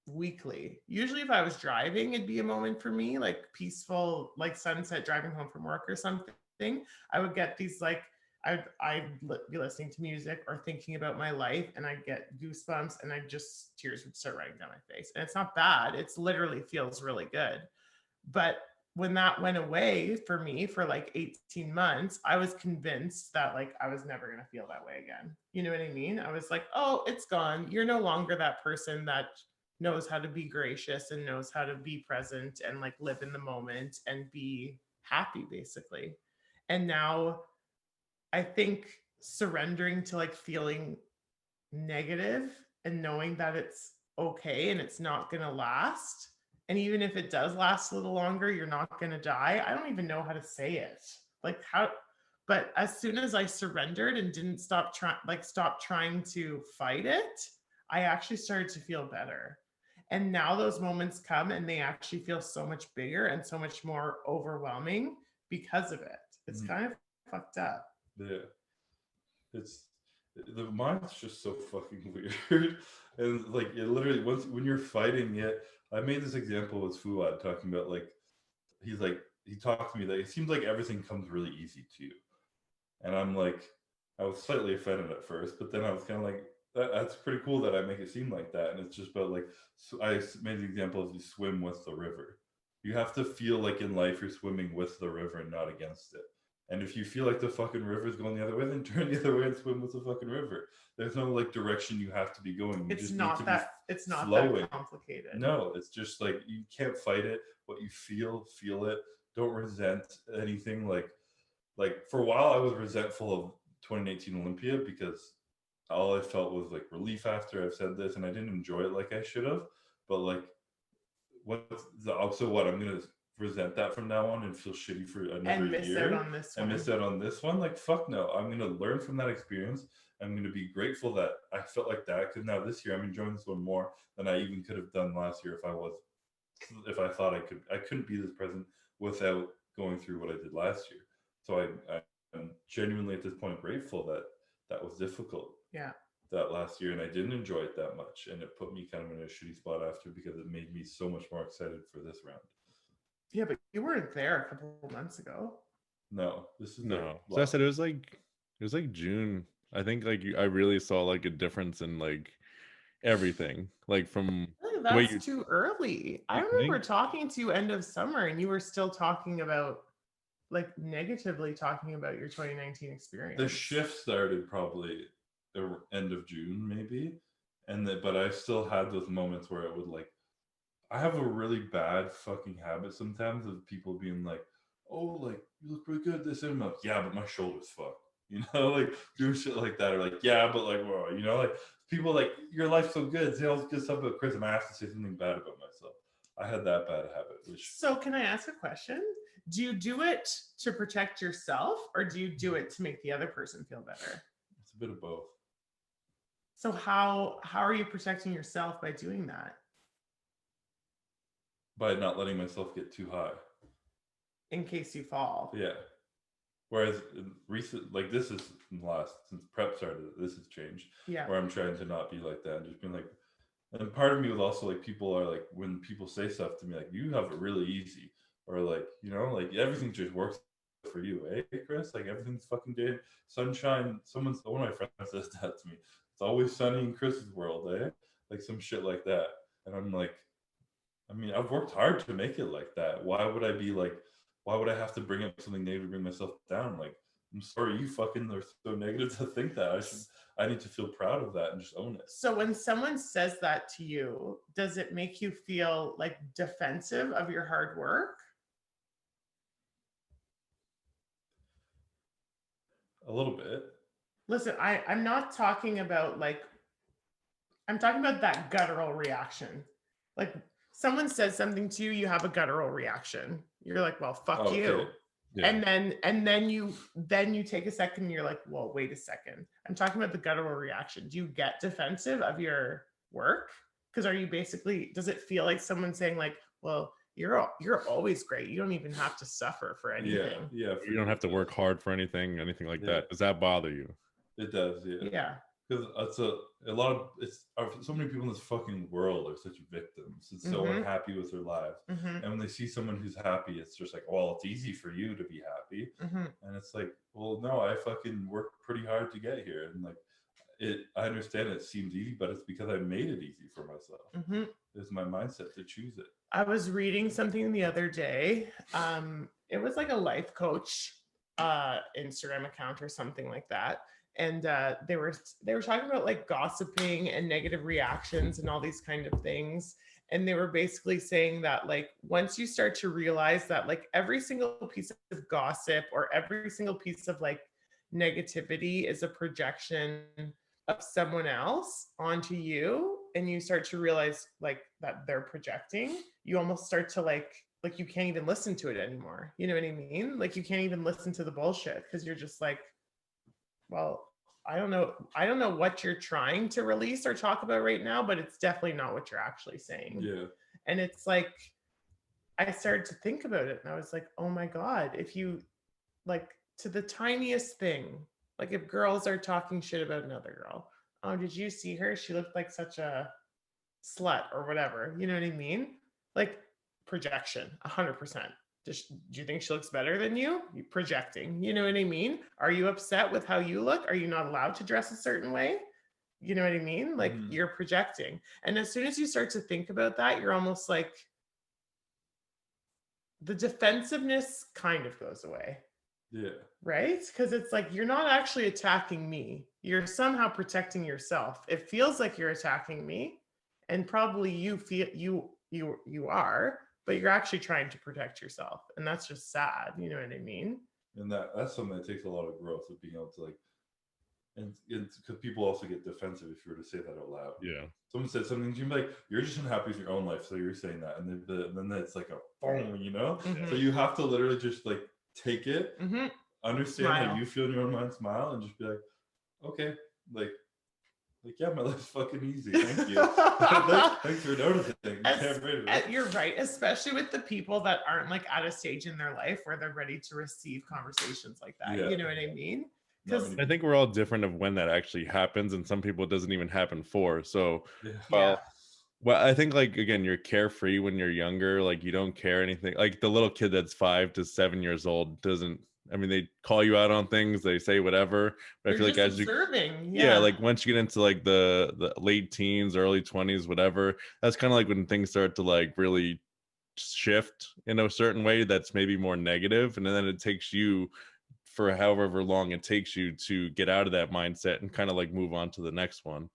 weekly. Usually if I was driving, it'd be a moment for me, like peaceful, like sunset driving home from work or something. I would get these like I'd be listening to music or thinking about my life and I'd get goosebumps and tears would start running down my face. And it's not bad. It's literally feels really good. But when that went away for me for like 18 months, I was convinced that like I was never going to feel that way again. You know what I mean? I was like, oh, it's gone. You're no longer that person that knows how to be gracious and knows how to be present and like live in the moment and be happy, basically. And now I think surrendering to like feeling negative and knowing that it's okay and it's not going to last. And even if it does last a little longer, you're not going to die. I don't even know how to say it. Like how, but as soon as I surrendered and didn't stop trying to fight it, I actually started to feel better. And now those moments come and they actually feel so much bigger and so much more overwhelming because of it. It's kind of fucked up. Yeah. It's the mind's just so fucking weird. And like it literally when you're fighting it, I made this example with Fuad talking about like he talked to me that it seems like everything comes really easy to you. And I'm like, I was slightly offended at first, but then I was kind of like, that's pretty cool that I make it seem like that. And it's just about like, so I made the example of you swim with the river. You have to feel like in life you're swimming with the river and not against it. And if you feel like the fucking river is going the other way, then turn the other way and swim with the fucking river. There's no like direction you have to be going. It's not that complicated. No, it's just like you can't fight it. What you feel it. Don't resent anything. Like for a while I was resentful of 2018 Olympia because all I felt was like relief after I've said this, and I didn't enjoy it like I should have. But like, I'm gonna resent that from now on and feel shitty for another year and miss out on this one. Like fuck no, I'm gonna learn from that experience. I'm gonna be grateful that I felt like that, because now this year I'm enjoying this one more than I even could have done last year if I thought I couldn't be this present without going through what I did last year. So I'm genuinely at this point grateful that was difficult. Yeah. That last year, and I didn't enjoy it that much, and it put me kind of in a shitty spot after, because it made me so much more excited for this round. Yeah, but you weren't there a couple of months ago. No, this is no. So I said it was like June. I think like I really saw like a difference in like everything, like from that's too early. I remember talking to you end of summer, and you were still talking about like negatively talking about your 2019 experience. The shift started probably the end of June, maybe, but I still had those moments where I would like. I have a really bad fucking habit sometimes of people being like, "Oh, like you look really good this," and I'm like, "Yeah, but my shoulder's fucked." You know, like doing shit like that, or like, "Yeah, but like, well, you know, like people like your life's so good." Say all this good stuff about Chris, and I have to say something bad about myself. I had that bad habit. So, can I ask a question? Do you do it to protect yourself, or do you do it to make the other person feel better? It's a bit of both. So how are you protecting yourself by doing that? By not letting myself get too high. In case you fall. Yeah. Whereas recent, like this is since prep started, this has changed. Yeah. Where I'm trying to not be like that and just being like, and part of me was also like, people are like, when people say stuff to me, like, you have it really easy. Or like, you know, like everything just works for you, eh, Chris? Like everything's fucking day, sunshine. One of my friends says that to me. It's always sunny in Chris's world, eh? Like some shit like that. And I'm like, I mean, I've worked hard to make it like that. Why would I have to bring up something negative to bring myself down? Like, I'm sorry, you fucking are so negative to think that. I need to feel proud of that and just own it. So when someone says that to you, does it make you feel like defensive of your hard work? A little bit. Listen, I'm not talking about I'm talking about that guttural reaction. Like someone says something to you, you have a guttural reaction. You're like, well, fuck you. Yeah. And then you take a second and you're like, well, wait a second. I'm talking about the guttural reaction. Do you get defensive of your work? Because are you basically, does it feel like someone saying like, well, you're always great. You don't even have to suffer for anything. Yeah. You don't have to work hard for anything like that. Does that bother you? It does, yeah. Yeah. Because so many people in this fucking world are such victims and so unhappy with their lives. And when they see someone who's happy, it's just like, well, it's easy for you to be happy. And it's like, well, no, I fucking worked pretty hard to get here. And like, I understand it seems easy, but it's because I made it easy for myself. It's my mindset to choose it. I was reading something the other day. It was like a life coach Instagram account or something like that. And they were talking about like gossiping and negative reactions and all these kind of things. And they were basically saying that like once you start to realize that like every single piece of gossip or every single piece of like negativity is a projection of someone else onto you, and you start to realize like that they're projecting, you almost start to like you can't even listen to it anymore. You know what I mean? Like you can't even listen to the bullshit because you're just like, well, I don't know what you're trying to release or talk about right now, but it's definitely not what you're actually saying. Yeah. And it's like, I started to think about it and I was like, oh my God, if you like to the tiniest thing, like if girls are talking shit about another girl, oh, did you see her? She looked like such a slut or whatever. You know what I mean? Like projection, 100%. Do you think she looks better than you? You're projecting. You know what I mean? Are you upset with how you look? Are you not allowed to dress a certain way? You know what I mean? Like you're projecting. And as soon as you start to think about that, you're almost like the defensiveness kind of goes away. Yeah. Right? Because it's like you're not actually attacking me. You're somehow protecting yourself. It feels like you're attacking me, and probably you feel you are, but you're actually trying to protect yourself, and that's just sad. You know what I mean? And that's something that takes a lot of growth of being able to like, and because people also get defensive if you were to say that out loud. Yeah. Someone said something to you like, you're just unhappy with your own life, so you're saying that, and then it's like a boom, you know. So you have to literally just like take it, understand how you feel in your own mind, smile, and just be like, okay, like yeah, my life's fucking easy. Thank you. Thanks for noticing. You're right, especially with the people that aren't like at a stage in their life where they're ready to receive conversations like that. Yeah. You know what I mean? Because I think we're all different of when that actually happens, and some people it doesn't even happen for. So, well, I think like again, you're carefree when you're younger. Like you don't care anything. Like the little kid that's 5 to 7 years old doesn't. I mean, they call you out on things, they say whatever. But I feel like as observing. Yeah, like once you get into like the late teens, early 20s, whatever, that's kind of like when things start to like really shift in a certain way that's maybe more negative, and then it takes you for however long it takes you to get out of that mindset and kind of like move on to the next one.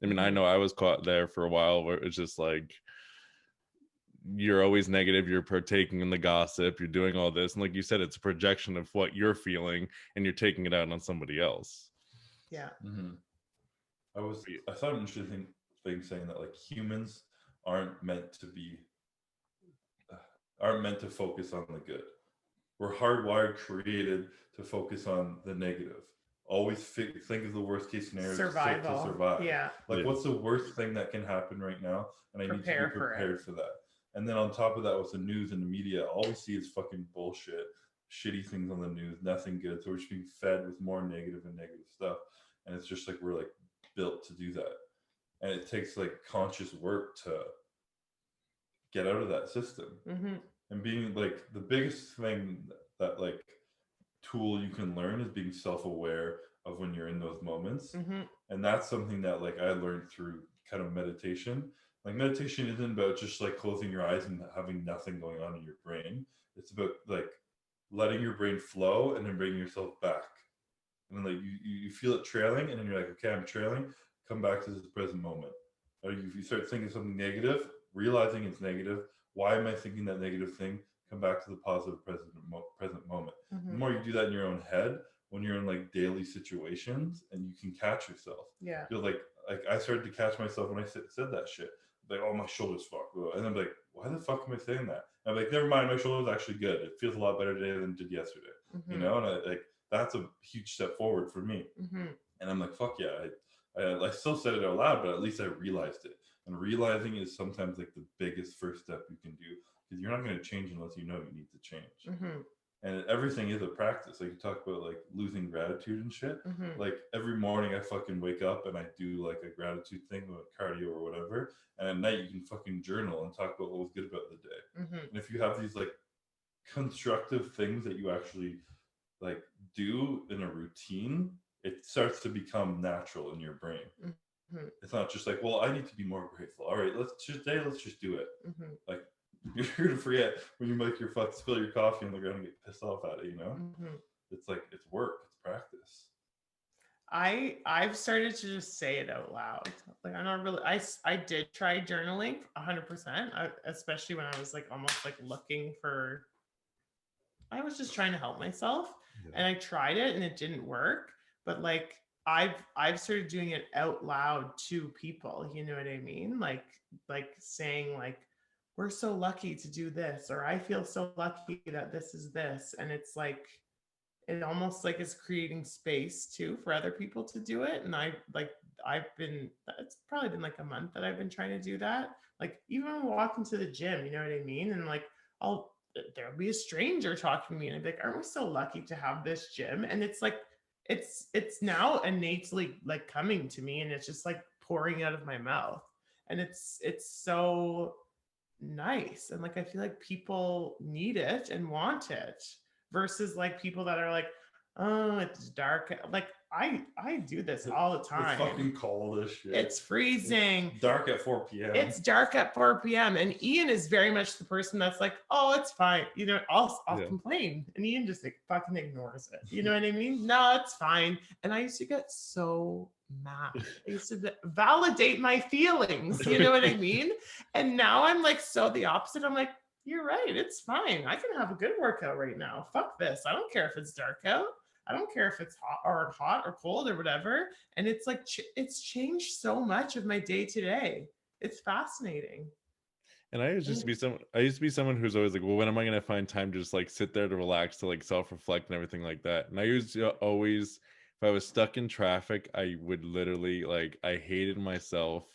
I mean, I know I was caught there for a while where it's just like you're always negative, you're partaking in the gossip, you're doing all this, and like you said, it's a projection of what you're feeling and you're taking it out on somebody else. Yeah. I thought an interesting thing saying that like humans aren't meant to focus on the good. We're hardwired, created to focus on the negative. Always think of the worst case scenario. Survival. To survive. Yeah. Like what's the worst thing that can happen right now? And I need to be prepared for that. And then on top of that, with the news and the media, all we see is fucking bullshit, shitty things on the news, nothing good. So we're just being fed with more negative stuff. And it's just like we're like built to do that. And it takes like conscious work to get out of that system. And being like the biggest thing that like tool you can learn is being self-aware of when you're in those moments. And that's something that like I learned through kind of meditation. Like meditation isn't about just like closing your eyes and having nothing going on in your brain. It's about like letting your brain flow and then bringing yourself back. And then like you feel it trailing, and then you're like, okay, I'm trailing. Come back to this present moment. Or if you start thinking something negative, realizing it's negative, why am I thinking that negative thing? Come back to the positive present moment. Mm-hmm. The more you do that in your own head, when you're in like daily situations, and you can catch yourself. Yeah. You're like I started to catch myself when I said that shit. Like, oh, my shoulders fuck. And I'm like, why the fuck am I saying that? And I'm like, never mind, my shoulder's actually good. It feels a lot better today than it did yesterday. Mm-hmm. You know, and like that's a huge step forward for me. Mm-hmm. And I'm like, fuck yeah. I still said it out loud, but at least I realized it. And realizing is sometimes like the biggest first step you can do, because you're not going to change unless you know you need to change. Mm-hmm. And everything is a practice. Like you talk about like losing gratitude and shit. Mm-hmm. Like every morning I fucking wake up and I do like a gratitude thing with cardio or whatever. And at night you can fucking journal and talk about what was good about the day. Mm-hmm. And if you have these like constructive things that you actually like do in a routine, it starts to become natural in your brain. Mm-hmm. It's not just like, well, I need to be more grateful. All right, let's just do it. Mm-hmm. Like you're gonna forget when you make your spill your coffee on the ground and get pissed off at it, you know? Mm-hmm. It's like it's work, it's practice. I've started to just say it out loud. Like I'm not really I did try journaling 100%, especially when I was like almost like looking for, I was just trying to help myself. Yeah. And I tried it and it didn't work, but like I've started doing it out loud to people, you know what I mean? Like saying like, we're so lucky to do this, or I feel so lucky that this is this. And it's like, it almost like is creating space too for other people to do it. And it's probably been like a month that I've been trying to do that. Like even when walking to the gym, you know what I mean? And like, there'll be a stranger talking to me and I'd be like, aren't we so lucky to have this gym? And it's like, it's now innately like coming to me, and it's just like pouring out of my mouth. And it's so nice. And like, I feel like people need it and want it, versus like people that are like, oh, it's dark. Like I do this all the time. It's fucking cold as shit. It's freezing. It's dark at 4 p.m. It's dark at 4 p.m. And Ian is very much the person that's like, oh, it's fine. You know, I'll complain. And Ian just like fucking ignores it. You know what I mean? No, it's fine. And I used to get so mad. I used to validate my feelings. You know what I mean? And now I'm like so the opposite. I'm like, you're right. It's fine. I can have a good workout right now. Fuck this. I don't care if it's dark out. I don't care if it's hot or cold or whatever. And it's like, it's changed so much of my day to day. It's fascinating. And I used to be someone who's always like, well, when am I going to find time to just like sit there to relax, to like self-reflect and everything like that? And I used to always, if I was stuck in traffic, I would literally like, I hated myself.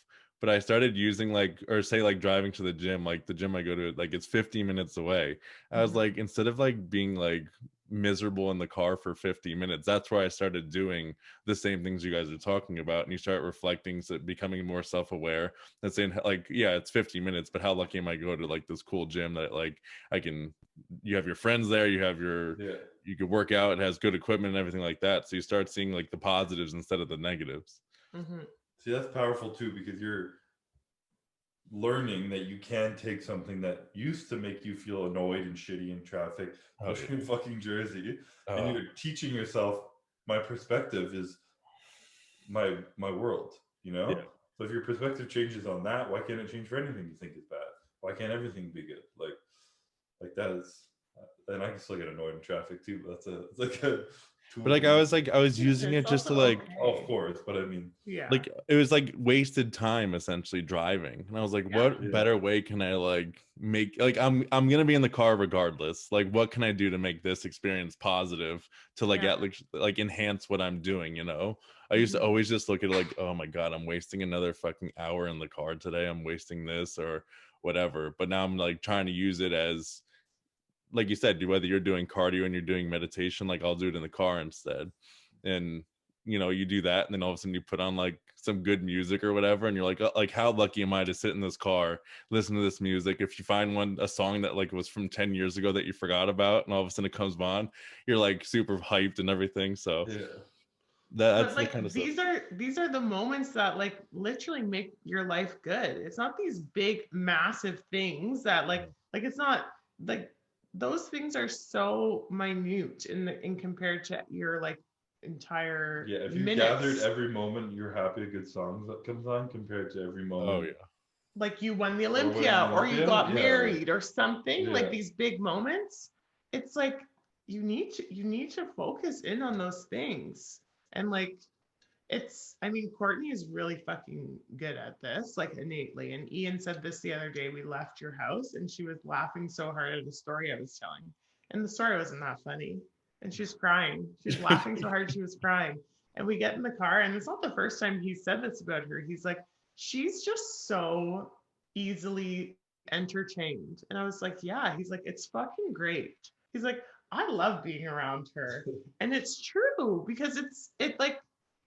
But I started using like, or say like driving to the gym, like the gym I go to, like it's 15 minutes away. I was like, instead of like being like miserable in the car for 50 minutes, that's where I started doing the same things you guys are talking about. And you start reflecting, so becoming more self-aware and saying like, yeah, it's 50 minutes, but how lucky am I to go to like this cool gym that like you have your friends there, you have you could work out, it has good equipment and everything like that. So you start seeing like the positives instead of the negatives. Mm-hmm. See, that's powerful too, because you're learning that you can take something that used to make you feel annoyed and shitty in traffic, especially in fucking Jersey, and you're teaching yourself, my perspective is my world, you know? Yeah. So if your perspective changes on that, why can't it change for anything you think is bad? Why can't everything be good? Like that is, and I can still get annoyed in traffic too, but it's like a but like I was using it just to like, of course, but I mean, yeah, like it was like wasted time essentially driving, and I was like, what better way can I like make, like I'm gonna be in the car regardless, like what can I do to make this experience positive, to like at like enhance what I'm doing, you know? I used to always just look at it like, oh my god, I'm wasting another fucking hour in the car today, I'm wasting this or whatever. But now I'm like trying to use it as, like you said, whether you're doing cardio and you're doing meditation, like I'll do it in the car instead. And you know, you do that, and then all of a sudden you put on like some good music or whatever, and you're like how lucky am I to sit in this car, listen to this music? If you find a song that like was from 10 years ago that you forgot about, and all of a sudden it comes on, you're like super hyped and everything. So That's But the kind of stuff. these are the moments that like literally make your life good. It's not these big massive things that like it's not like those things are so minute in compared to your like entire Yeah, if you minutes. gathered every moment you're happy a good song that comes on compared to every moment. Oh yeah. Like you won the winning Olympia or you got yeah, married or something, like yeah. these big moments. It's like you need to focus in on those things. And like it's, I mean, Courtney is really fucking good at this, like innately. And Ian said this the other day. We left your house and she was laughing so hard at the story I was telling. And the story wasn't that funny. And she was crying. She was laughing so hard she was crying. And we get in the car, and it's not the first time he said this about her. He's like, she's just so easily entertained. And I was like, yeah. He's like, it's fucking great. He's like, I love being around her. And it's true because it like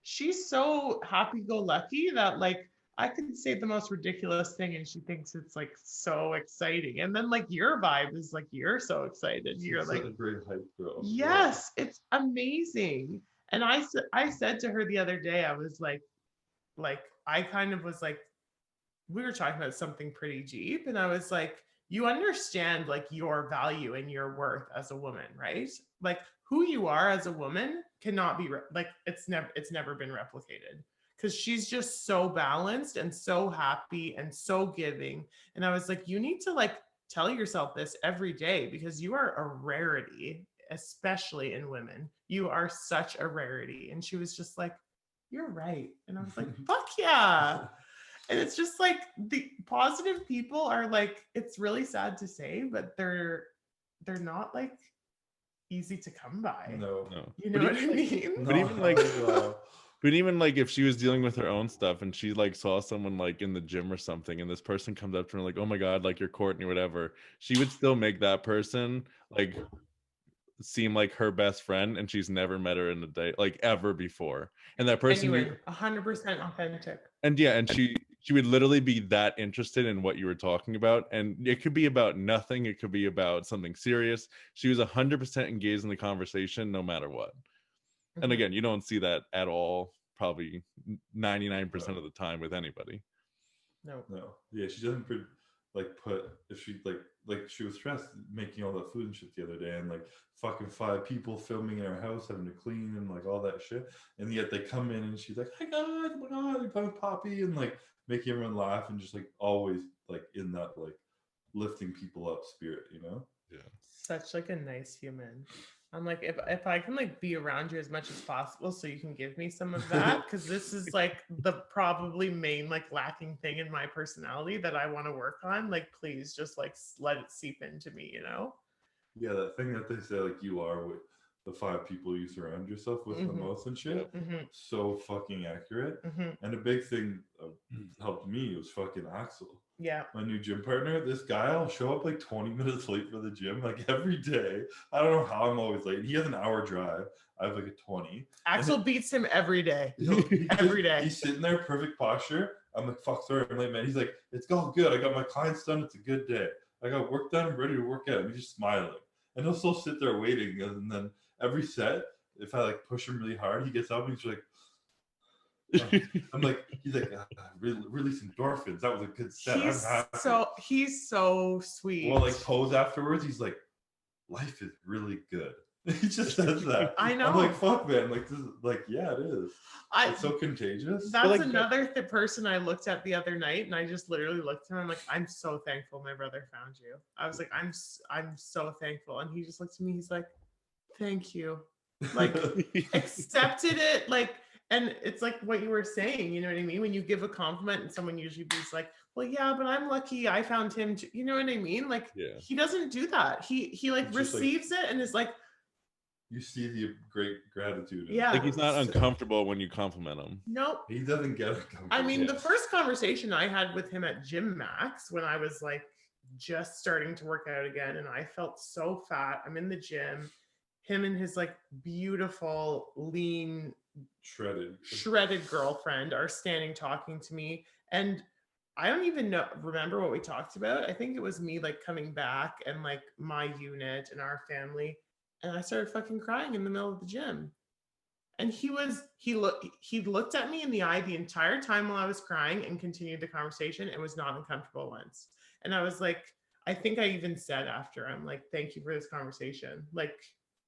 she's so happy-go-lucky that like I could say the most ridiculous thing and she thinks it's like so exciting. And then like your vibe is like you're so excited. You're She's like, a great hype girl. yes, it's amazing. And I said to her the other day, I was like I kind of was like, we were talking about something pretty deep, and I was like, you understand like your value and your worth as a woman, right? Like who you are as a woman cannot be like it's never been replicated, because she's just so balanced and so happy and so giving. And I was like, you need to like tell yourself this every day, because you are a rarity, especially in women. You are such a rarity. And she was just like, you're right. And I was like, fuck yeah. And it's just like the positive people are like, it's really sad to say, but they're not like easy to come by. No. You know what I mean? But even like but even like if she was dealing with her own stuff and she like saw someone like in the gym or something, and this person comes up to her like, oh my god, like you're Courtney, whatever, she would still make that person like seem like her best friend, and she's never met her in a day like ever before. And that person Genuine, 100% authentic. and yeah, and she would literally be that interested in what you were talking about, and it could be about nothing, it could be about something serious. She was 100% engaged in the conversation no matter what. Mm-hmm. And again, you don't see that at all, probably 99% of the time with anybody. No. Yeah, she doesn't put if she like she was stressed making all that food and shit the other day, and like fucking 5 people filming in her house having to clean and like all that shit, and yet they come in and she's like, hi guys, oh my god, they're playing Poppy, and like making everyone laugh, and just like always like in that like lifting people up spirit, you know? Yeah, such like a nice human. I'm like, if I can like be around you as much as possible so you can give me some of that, because this is like the probably main like lacking thing in my personality that I want to work on. Like, please just like let it seep into me, you know? Yeah, that thing that they say like you are with the 5 people you surround yourself with the most and shit. So fucking accurate. And a big thing helped me was fucking Axel. Yeah. My new gym partner. This guy, I'll show up like 20 minutes late for the gym, like every day. I don't know how I'm always late. He has an hour drive. I have like a 20. Axel beats him every day. Every day. He's sitting there, perfect posture. I'm like, fuck, sorry, I'm late, man. He's like, it's all good. I got my clients done. It's a good day. I got work done. I'm ready to work out. And he's just smiling. And he'll still sit there waiting. And then every set, if I like push him really hard, he gets up and he's like, I'm like, he's like, release endorphins. That was a good set. He's so sweet. Well, like pose afterwards, he's like, life is really good. He just says that. I know. I'm like, fuck, man. Like, this is like, yeah, it is. It's so contagious. That's like, another person I looked at the other night, and I just literally looked at him. I'm like, I'm so thankful my brother found you. I was like, I'm so thankful. And he just looked at me. He's like, thank you. Like, accepted it. Like, and it's like what you were saying, you know what I mean? When you give a compliment and someone usually is like, well, yeah, but I'm lucky I found him. You know what I mean? Like, he doesn't do that. He like receives it and is like, you see the great gratitude. Yeah. Like he's not uncomfortable when you compliment him. Nope. He doesn't get uncomfortable. I mean, the first conversation I had with him at Gym Max when I was like just starting to work out again, and I felt so fat. I'm in the gym. Him and his like beautiful, lean, shredded girlfriend are standing talking to me. And I don't even remember what we talked about. I think it was me like coming back and like my unit and our family. And I started fucking crying in the middle of the gym. And he looked at me in the eye the entire time while I was crying and continued the conversation and was not uncomfortable once. And I was like, I think I even said after, I'm like, thank you for this conversation. Like,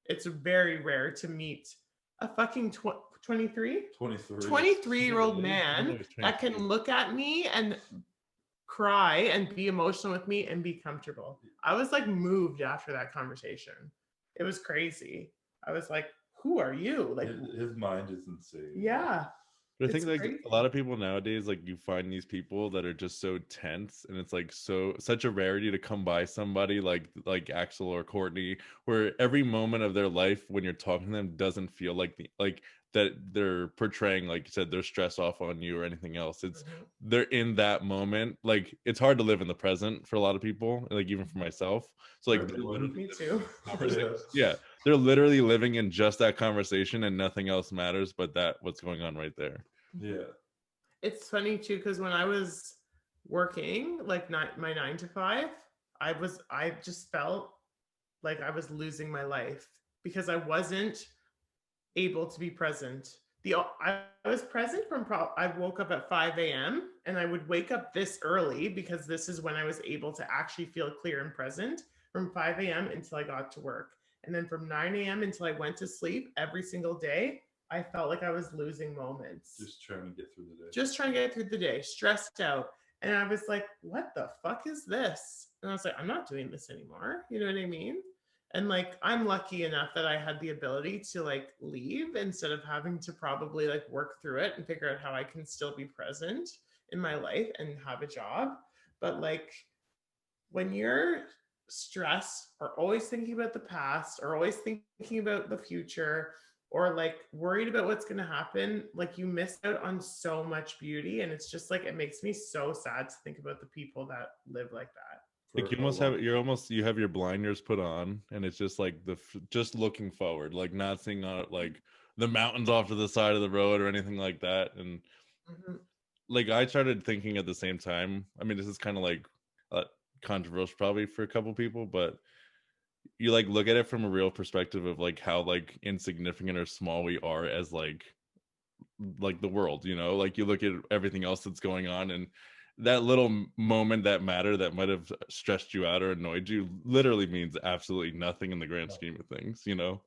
it's very rare to meet a fucking 23 23-year-old man that can look at me and cry and be emotional with me and be comfortable. I was like moved after that conversation. It was crazy. I was like, who are you? Like, his mind is insane. Yeah. But I think like a lot of people nowadays, like you find these people that are just so tense, and it's like such a rarity to come by somebody like Axel or Courtney, where every moment of their life when you're talking to them doesn't feel like that they're portraying, like you said, their stress off on you or anything else. It's they're in that moment. Like it's hard to live in the present for a lot of people, like even for myself. So like me too. Yeah, they're literally living in just that conversation and nothing else matters but that what's going on right there. Yeah. It's funny too, because when I was working like my 9 to 5, I just felt like I was losing my life because I wasn't able to be present. I was present I woke up at 5 a.m. and I would wake up this early because this is when I was able to actually feel clear and present from 5 a.m. until I got to work. And then from 9 a.m. until I went to sleep every single day, I felt like I was losing moments. Just trying to get through the day. Just trying to get through the day, stressed out. And I was like, what the fuck is this? And I was like, I'm not doing this anymore. You know what I mean? And like, I'm lucky enough that I had the ability to like leave instead of having to probably like work through it and figure out how I can still be present in my life and have a job. But like, when you're stressed or always thinking about the past or always thinking about the future or like worried about what's going to happen, like you miss out on so much beauty. And it's just like, it makes me so sad to think about the people that live like that. Like you have your blinders put on and it's just like just looking forward, like not seeing like the mountains off to the side of the road or anything like that. And like I started thinking at the same time, I mean, this is kind of like controversial probably for a couple people, but you like look at it from a real perspective of like how like insignificant or small we are as like the world, you know, like you look at everything else that's going on and that little moment that mattered that might have stressed you out or annoyed you literally means absolutely nothing in the grand scheme of things, you know.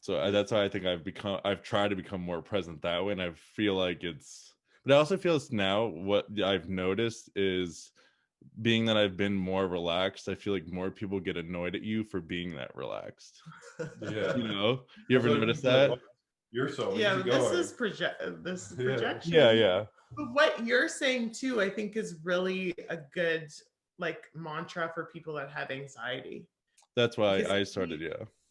So that's why I think I've tried to become more present that way, and I feel like but I also feel it's now what I've noticed is being that I've been more relaxed, I feel like more people get annoyed at you for being that relaxed. Yeah. You know, you ever notice that? You're so this is projection. Yeah. But what you're saying too, I think is really a good like mantra for people that have anxiety. That's why I started.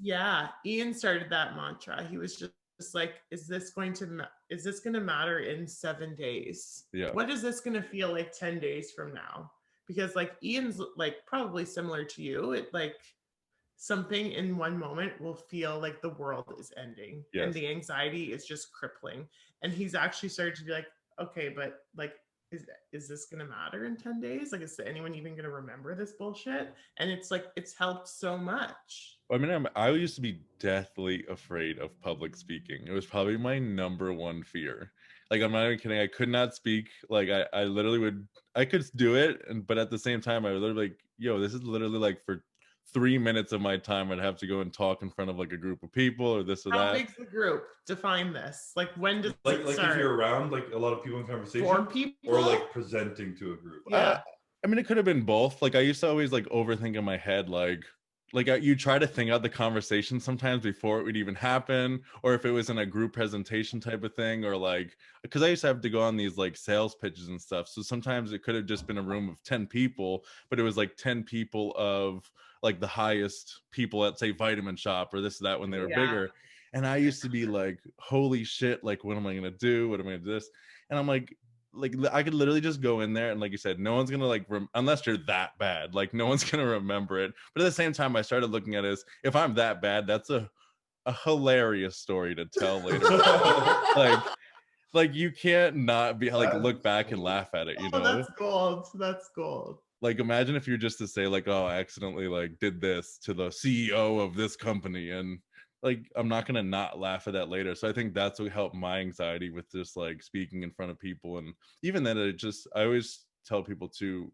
Yeah. Ian started that mantra. He was just like, is this going to matter in 7 days? Yeah. What is this going to feel like 10 days from now? Because like Ian's like probably similar to you. It like something in one moment will feel like the world is ending and the anxiety is just crippling. And he's actually started to be like, okay, but like, is this going to matter in 10 days? Like, is anyone even going to remember this bullshit? And it's like, it's helped so much. I mean, I used to be deathly afraid of public speaking. It was probably my number one fear. Like, I'm not even kidding. I could not speak. Like, I literally I could do it. But at the same time, I was literally like, yo, this is literally like for 3 minutes of my time, I'd have to go and talk in front of like a group of people or this or that. How big's the group? Define this. Like, when does it start? If you're around like a lot of people in conversation, 4 people, or like presenting to a group. Yeah. I mean, it could have been both. Like, I used to always like overthink in my head, like you try to think out the conversation sometimes before it would even happen, or if it was in a group presentation type of thing, or like, because I used to have to go on these like sales pitches and stuff. So sometimes it could have just been a room of 10 people, but it was like 10 people of like the highest people at say Vitamin Shop or this or that when they were bigger. And I used to be like, holy shit, like, what am I going to do? What am I going to do this? And I'm like I could literally just go in there and like you said, no one's gonna like unless you're that bad, like no one's gonna remember it. But at the same time, I started looking at it as if I'm that bad, that's a hilarious story to tell later. like you can't not be like look back and laugh at it, you know. That's gold. Like, imagine if you're just to say like, oh, I accidentally like did this to the CEO of this company, and like I'm not gonna not laugh at that later. So I think that's what helped my anxiety with just like speaking in front of people. And even then, I always tell people to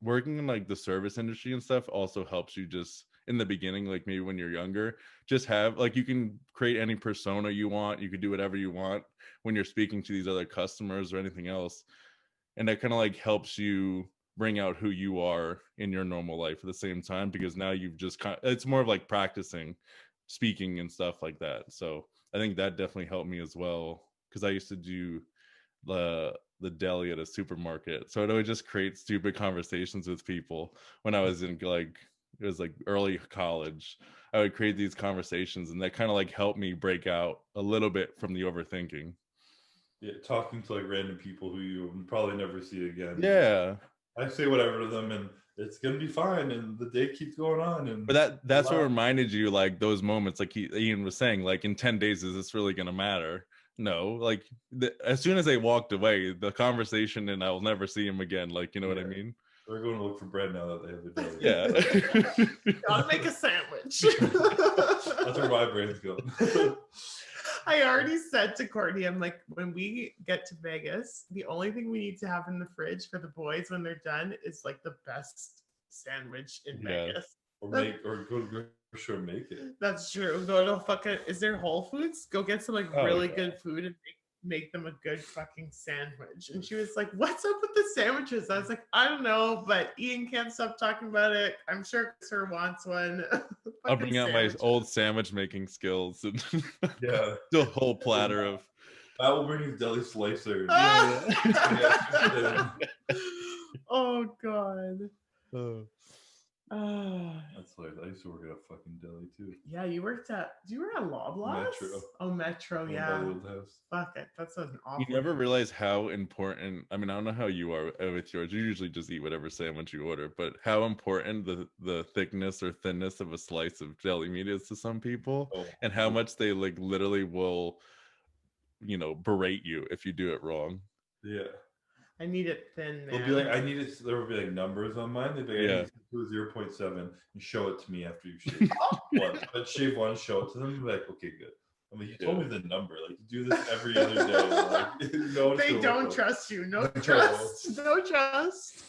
working in like the service industry and stuff also helps you just in the beginning, like maybe when you're younger, just have like you can create any persona you want, you could do whatever you want when you're speaking to these other customers or anything else, and that kind of like helps you bring out who you are in your normal life at the same time, because now you've just it's more of like practicing speaking and stuff like that. So I think that definitely helped me as well, because I used to do the deli at a supermarket, so it would just create stupid conversations with people when I was in like it was like early college. I would create these conversations, and that kind of like helped me break out a little bit from the overthinking. Yeah, talking to like random people who you will probably never see again. Yeah, I say whatever to them, and it's gonna be fine, and the day keeps going on. And but that's what reminded you, like those moments, like Ian was saying, like in 10 days, is this really gonna matter? No, like as soon as they walked away, the conversation, and I'll never see him again. Like, you know what I mean? They're going to look for bread now that they have the deli. Yeah. Gotta make a sandwich. That's where my brain's going. I already said to Courtney, I'm like, when we get to Vegas, the only thing we need to have in the fridge for the boys when they're done is like the best sandwich in Vegas. Or go to the grocery store and make it. That's true. Go to fucking, is there Whole Foods? Go get some like really good food and make them a good fucking sandwich. And she was like, what's up with the sandwiches? I was like, I don't know, but Ian can't stop talking about it. I'm sure Sir wants one. I'll bring out my old sandwich making skills and the whole platter of. I will bring his deli slicer. Oh god. That's hilarious. I used to work at a fucking deli too. Yeah, you worked at Loblaws? Metro. Oh, Metro, yeah. Fuck it. That's an awful. You never realize how important, I mean, I don't know how you are with yours. You usually just eat whatever sandwich you order, but how important the thickness or thinness of a slice of deli meat is to some people, and how much they like literally will, berate you if you do it wrong. Yeah. I need it thin, man. They'll be like, I need it. There will be like numbers on mine. They'll be like, I need to do 0.7 and show it to me after you shave one. But shave one, show it to them. Be like, okay, good. I'm like, you told me the number. Like, you do this every other day. Like, they don't trust you. No trust. No trust.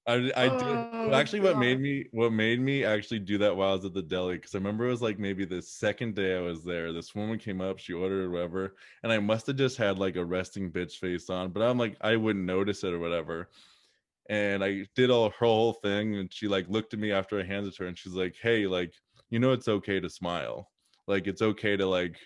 I did actually. What made me actually do that while I was at the deli, because I remember it was like maybe the second day I was there, this woman came up, she ordered whatever, and I must have just had like a resting bitch face on, but I'm like, I wouldn't notice it or whatever, and I did her whole thing, and she like looked at me after I handed it to her, and she's like, hey, like, it's okay to smile, like it's okay to like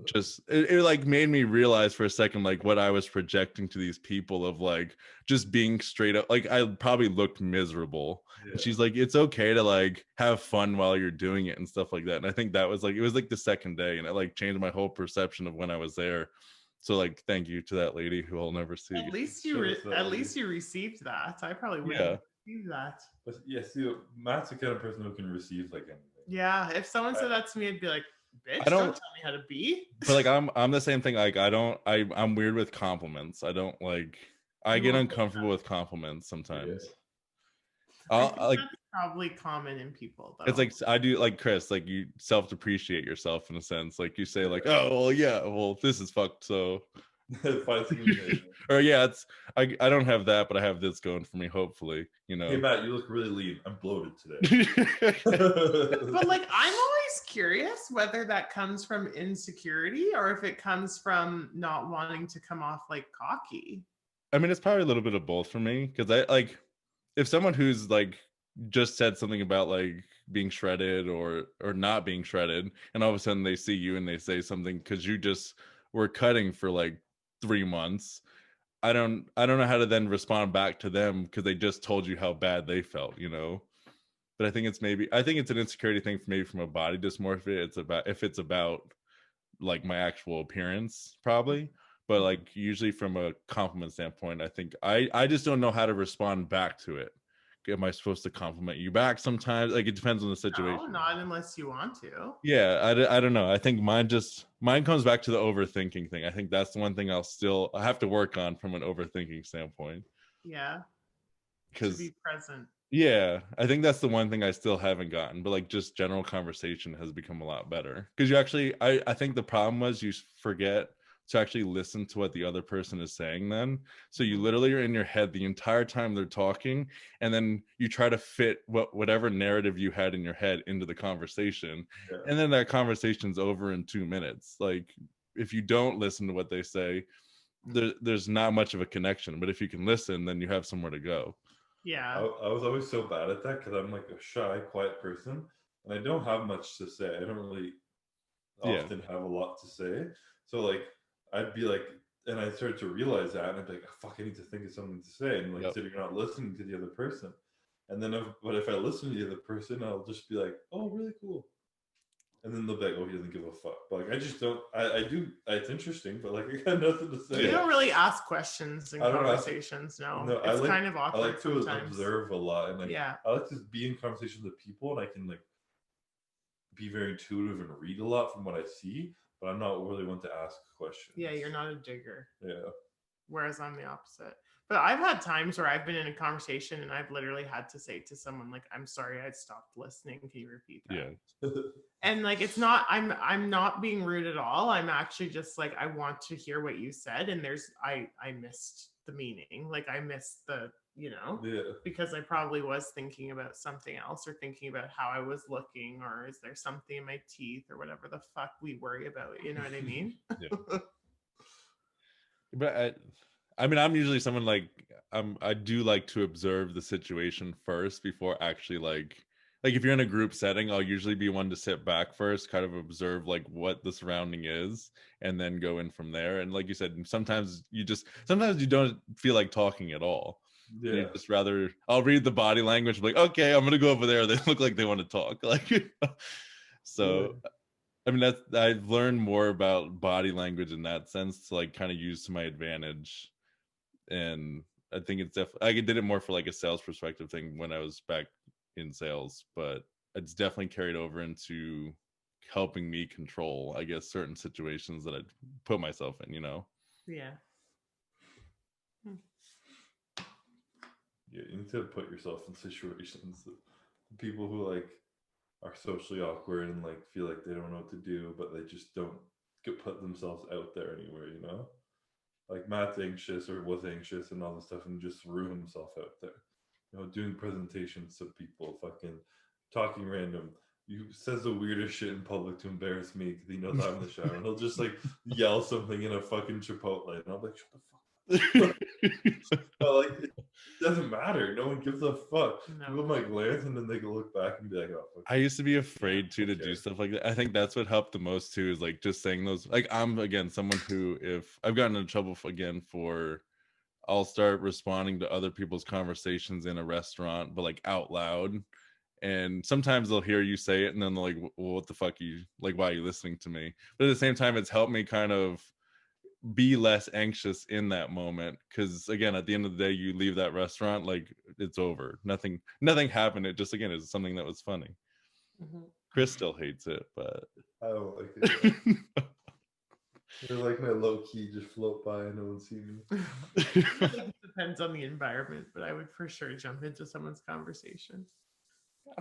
just it like made me realize for a second like what I was projecting to these people of like just being straight up, like I probably looked miserable. And she's like, it's okay to like have fun while you're doing it and stuff like that. And I think that was like, it was like the second day, and it like changed my whole perception of when I was there. So like, thank you to that lady who I'll never see. At least you received that. I probably wouldn't receive that. But see, Matt's the kind of person who can receive like anything. Yeah, if someone said that to me, I'd be like, bitch, don't tell me how to be. But like I'm the same thing. Like I'm weird with compliments. I don't like. I get uncomfortable with compliments sometimes. That's probably common in people though. It's like I do, like Chris, like you self-depreciate yourself in a sense. Like you say like, oh well, yeah, well this is fucked, so or it's I don't have that, but I have this going for me, hopefully. Hey Matt, you look really lean. I'm bloated today. But like, I'm always curious whether that comes from insecurity or if it comes from not wanting to come off like cocky. I mean, it's probably a little bit of both for me, because I like, if someone who's like just said something about like being shredded or not being shredded, and all of a sudden they see you and they say something because you just were cutting for like 3 months, I don't know how to then respond back to them because they just told you how bad they felt, But I think it's an insecurity thing for maybe from a body dysmorphia. If it's about like my actual appearance, probably. But like usually from a compliment standpoint, I think I just don't know how to respond back to it. Am I supposed to compliment you back sometimes? Like it depends on the situation. No, not unless you want to. Yeah, I don't know. I think mine comes back to the overthinking thing. I think that's the one thing I have to work on from an overthinking standpoint. Yeah. Because be present. Yeah, I think that's the one thing I still haven't gotten, but like just general conversation has become a lot better because you actually, I think the problem was you forget to actually listen to what the other person is saying then. So you literally are in your head the entire time they're talking, and then you try to fit whatever narrative you had in your head into the conversation, Yeah. and then that conversation's over in 2 minutes. Like if you don't listen to what they say, there's not much of a connection, but if you can listen, then you have somewhere to go. Yeah. I was always so bad at that because I'm like a shy, quiet person, and I don't have much to say. I don't really Yeah. often have a lot to say. So like I'd be like, and I started to realize that, and I'd be like, oh, fuck, I need to think of something to say, and like Yep. sitting around listening to the other person. And then, but if I listen to the other person, I'll just be like, oh, really cool. And then they'll be like, oh, he doesn't give a fuck. But like, I just don't. I do. It's interesting, but like, I got nothing to say. You don't really ask questions in I don't ask- conversations. No, No, it's kind of I awkward like to sometimes. observe a lot, and like, Yeah. I like to be in conversation with people, and I can like be very intuitive and read a lot from what I see, but I'm not really one to ask questions. Yeah, you're not a digger. Yeah. Whereas I'm the opposite. But I've had times where I've been in a conversation and I've literally had to say to someone like, "I'm sorry, I stopped listening. Can you repeat that?" Yeah. And like, it's not. I'm not being rude at all. I'm actually just like, I want to hear what you said, and I missed the meaning. Like I missed the Yeah. because I probably was thinking about something else or thinking about how I was looking or is there something in my teeth or whatever the fuck we worry about. You know what I mean? Yeah. But I mean, I'm usually someone like I do like to observe the situation first before actually like if you're in a group setting, I'll usually be one to sit back first, kind of observe like what the surrounding is, and then go in from there. And like you said, sometimes you don't feel like talking at all. Yeah. You just rather I'll read the body language, like, okay, I'm gonna go over there. They look like they want to talk. Like so I mean, I've learned more about body language in that sense to like kind of use to my advantage. And I think it's definitely, I did it more for like a sales perspective thing when I was back in sales, but it's definitely carried over into helping me control, I guess, certain situations that I put myself in, Yeah. Yeah, you need to put yourself in situations that people who like are socially awkward and like feel like they don't know what to do, but they just don't put themselves out there anywhere. Like Matt's anxious or was anxious and all this stuff and just threw himself out there. Doing presentations to people, fucking talking random. You says the weirdest shit in public to embarrass me because he knows I'm in the shower and he'll just like yell something in a fucking Chipotle and I'll be like, shut the fuck. But like it doesn't matter. No one gives a fuck. No. People might glance and then they can look back and be like, oh fuck. I used to be afraid to do stuff like that. I think that's what helped the most too, is like just saying those, like I'm again someone who, if I've gotten in trouble again for, I'll start responding to other people's conversations in a restaurant, but like out loud. And sometimes they'll hear you say it and then they're like, well, what the fuck are you, like, why are you listening to me? But at the same time, it's helped me kind of be less anxious in that moment. Cause again, at the end of the day, you leave that restaurant, like it's over. Nothing happened. It just, again, is something that was funny. Mm-hmm. Chris still hates it, but I don't like it. They're like my low key, just float by and no one see me. It depends on the environment, but I would for sure jump into someone's conversation.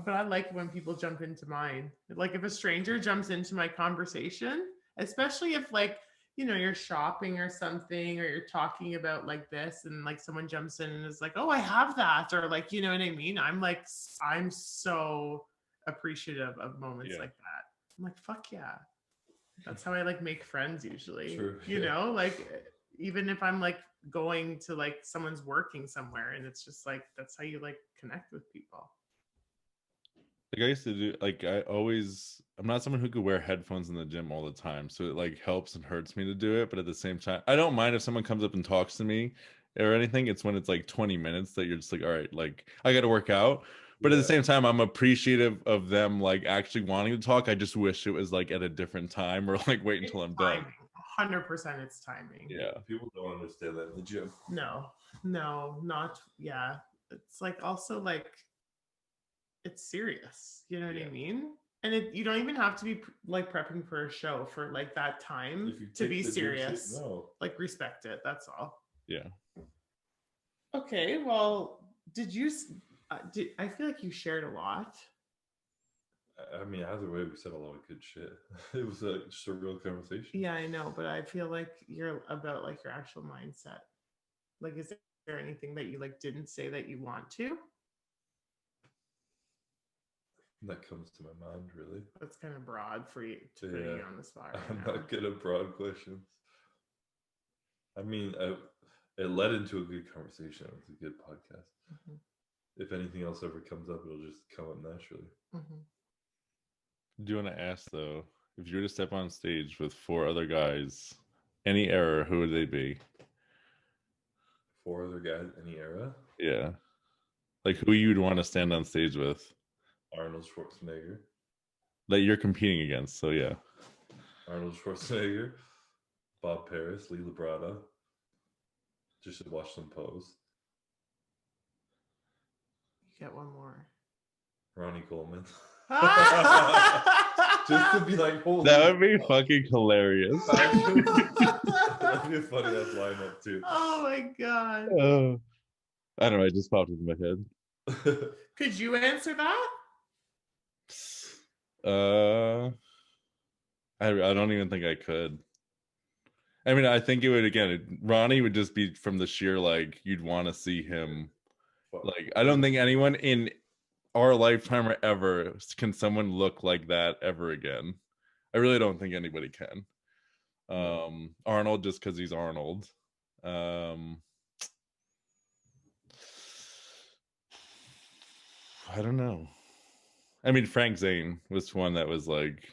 But I like when people jump into mine. Like if a stranger jumps into my conversation, especially if like, you're shopping or something, or you're talking about like this and like someone jumps in and is like, oh, I have that. Or like, you know what I mean? I'm so appreciative of moments like that. I'm like, fuck yeah. That's how I like make friends usually. True, like even if I'm like going to like someone's working somewhere and it's just like, that's how you like connect with people. like I used to do, like I'm not someone who could wear headphones in the gym all the time, so it like helps and hurts me to do it. But at the same time, I don't mind if someone comes up and talks to me or anything. It's when it's like 20 minutes that you're just like, all right, like I got to work out. But at the same time, I'm appreciative of them like actually wanting to talk. I just wish it was like at a different time or like wait until I'm done. 100% it's timing. Yeah, people don't understand that in the gym. No, not yeah. It's like also like it's serious. You know what I mean? And you don't even have to be like prepping for a show for like that time to be serious. Like respect it. That's all. Yeah. Okay. Well, I feel like you shared a lot. I mean, either way, we said a lot of good shit. It was just a real conversation. Yeah, I know, but I feel like you're about like your actual mindset. Like, is there anything that you like didn't say that you want to? That comes to my mind, really. That's kind of broad for you to put you on the spot. Right I'm now. not good at broad questions. I mean, it led into a good conversation. It was a good podcast. Mm-hmm. If anything else ever comes up, it'll just come up naturally. Mm-hmm. Do you want to ask though, if you were to step on stage with 4 other guys, any era, who would they be? 4 other guys, any era? Yeah, like who you'd want to stand on stage with? Arnold Schwarzenegger. That you're competing against, so yeah. Arnold Schwarzenegger, Bob Paris, Lee Labrada. Just to watch them pose. You get one more. Ronnie Coleman. Just to be like, holy. That would be fucking hilarious. That'd be a funny ass lineup too. Oh my god. I don't know, it just popped into my head. Could you answer that? I don't even think I could. I mean, I think it would, again, Ronnie would just be from the sheer, like, you'd want to see him. Like, I don't think anyone in our lifetime or ever can someone look like that ever again. I really don't think anybody can. Arnold, just because he's Arnold. I don't know. I mean, Frank Zane was one that was like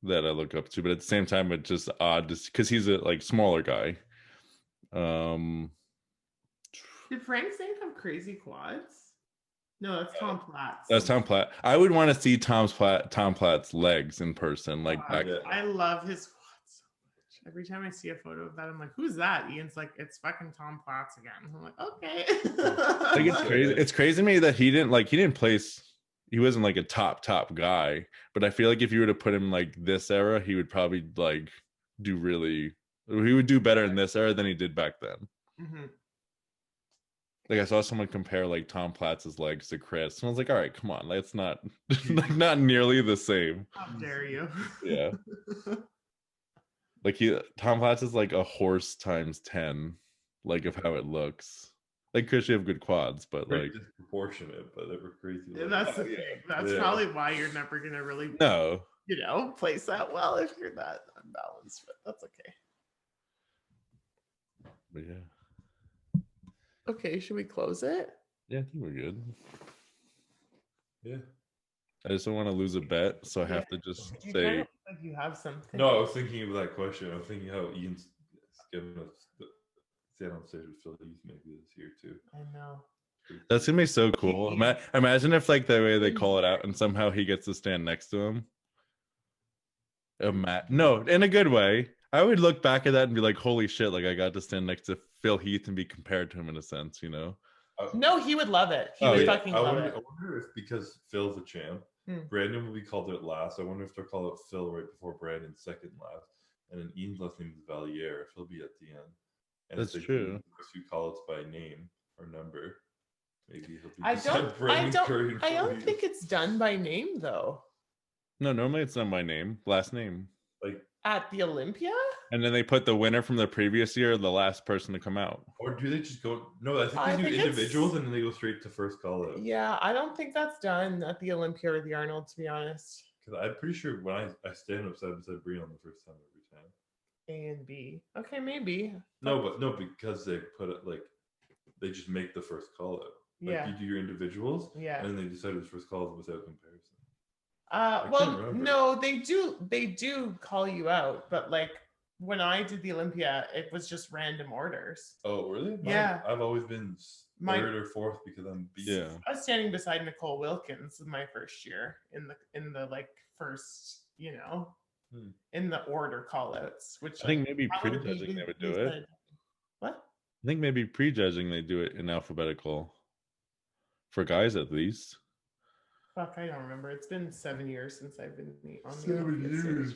that I look up to, but at the same time, it's just odd just because he's a like smaller guy. Did Frank Zane have crazy quads? No, that's Tom Platz. That's Tom Platt. I would want to see Tom Platt's legs in person, like back. I love his quads so much. Every time I see a photo of that, I'm like, "Who's that?" Ian's like, "It's fucking Tom Platz again." I'm like, "Okay." Like it's crazy. It's crazy to me that he didn't place. He wasn't like a top guy, but I feel like if you were to put him like this era, he would probably like do really. He would do better in this era than he did back then. Mm-hmm. Like I saw someone compare like Tom Platz's legs to Chris, and I was like, "All right, come on, it's not like not nearly the same." How dare you? Yeah. Like Tom Platz is like a horse times 10, like of how it looks. Like Chris, you have good quads, but very like disproportionate, but they were crazy. And that's the thing. That's probably why you're never gonna really place that well if you're that unbalanced. But that's okay. But yeah. Okay, should we close it? Yeah, I think we're good. Yeah. I just don't want to lose a bet, so I have to just say. Kind of like you have something. No, I was thinking of that question. I was thinking how Ian's gonna stand on stage with Phil Heath maybe this year too. I know. That's gonna be so cool. Imagine if like the way they call it out, and somehow he gets to stand next to him. No, in a good way. I would look back at that and be like, "Holy shit!" Like I got to stand next to Phil Heath and be compared to him in a sense, you know. No, he would love it. He would fucking love it. I wonder if because Phil's a champ, Brandon will be called out last. I wonder if they'll call out Phil right before Brandon second last, and then Ian's last name is Valier. If he'll be at the end, and that's true. If you call it by name or number, maybe he'll be. I don't think it's done by name though. No, normally it's not my name, last name. Like at the Olympia? And then they put the winner from the previous year, the last person to come out. Or do they just go? No, I think they do individuals and then they go straight to first call out. Yeah, I don't think that's done at the Olympia or the Arnold, to be honest. Because I'm pretty sure when I stand up side beside Brian the first time every time. A and B. Okay, maybe. No, because they put it like they just make the first call out. Like you do your individuals, and then they decide who's first call out without comparison. Well, no, they do call you out, but like when I did the Olympia, it was just random orders. Oh, really? Yeah. I've always been third or fourth because I'm beat. Yeah. I was standing beside Nicole Wilkins in my first year in the like first, in the order call outs, which I think maybe prejudging they would do it. What? I think maybe prejudging they do it in alphabetical for guys at least. Fuck, I don't remember. It's been 7 years since I've been on the 7 years.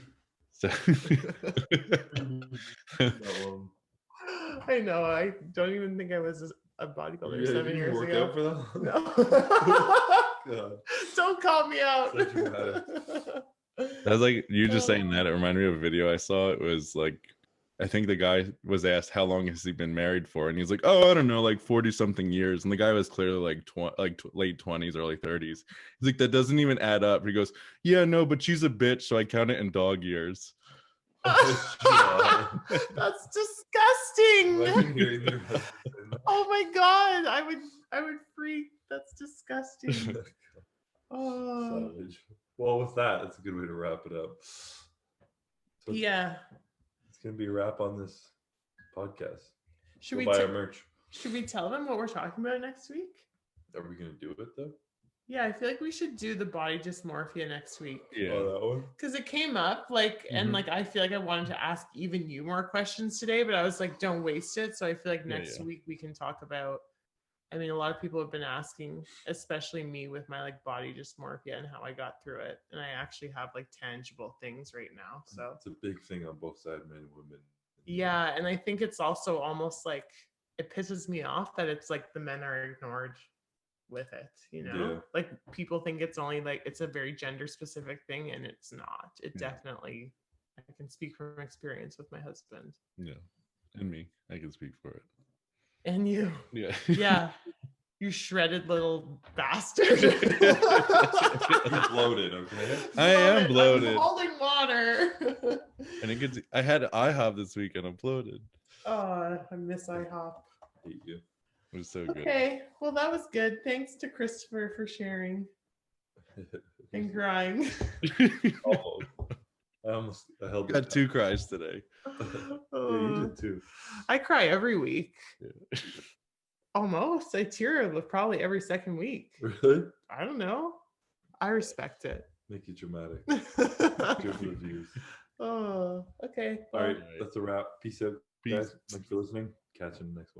I know. I don't even think I was a bodybuilder Yeah, 7 you years work ago. out for that? No. God. Don't call me out. Such dramatic. That was like you just saying that. It reminded me of a video I saw. It was like, I think the guy was asked how long has he been married for, and he's like, "Oh, I don't know, like 40 something years." And the guy was clearly like late 20s, early 30s. He's like, "That doesn't even add up." He goes, "Yeah, no, but she's a bitch, so I count it in dog years." That's disgusting. Imagine hearing your husband say that. Oh my god, I would freak. That's disgusting. Oh. Savage. Well, with that, it's a good way to wrap it up. So Yeah. it's gonna be a wrap on this podcast. Should Go we buy our merch. should we tell them what we're talking about next week? Are we gonna do it though? Yeah, I feel like we should do the body dysmorphia next week. Yeah. Oh, that one. Because it came up, like, and Mhm. like I feel like I wanted to ask even you more questions today, but I was like, don't waste it. So I feel like Yeah, next yeah. week we can talk about. I mean, a lot of people have been asking, especially me with my like body dysmorphia and how I got through it. And I actually have like tangible things right now. So It's a big thing on both sides, men and women. yeah, and I think it's also almost like it pisses me off that it's like the men are ignored with it, you know? Yeah. Like people think it's only like it's a very gender specific thing, and it's not. It Yeah. definitely, I can speak from experience with my husband Yeah. And me, I can speak for it. and you. Yeah. Yeah, you shredded little bastard. You're bloated, okay? I am bloated. I'm holding water. And it gets. I had IHOP this weekend. I'm bloated. Oh, I miss IHOP. Hate you. It was so good. Okay, well that was good. Thanks to Christopher for sharing and crying. Almost. I held Got it 2 cries today. down. Yeah, you did too. I cry every week. Yeah. Almost. I tear probably every second week. Really? I don't know. I respect it. Make it dramatic. Good for the views. Oh, okay. All right, Alright. that's a wrap. Peace out, Peace. guys. Thanks for listening. Catch you in the next one.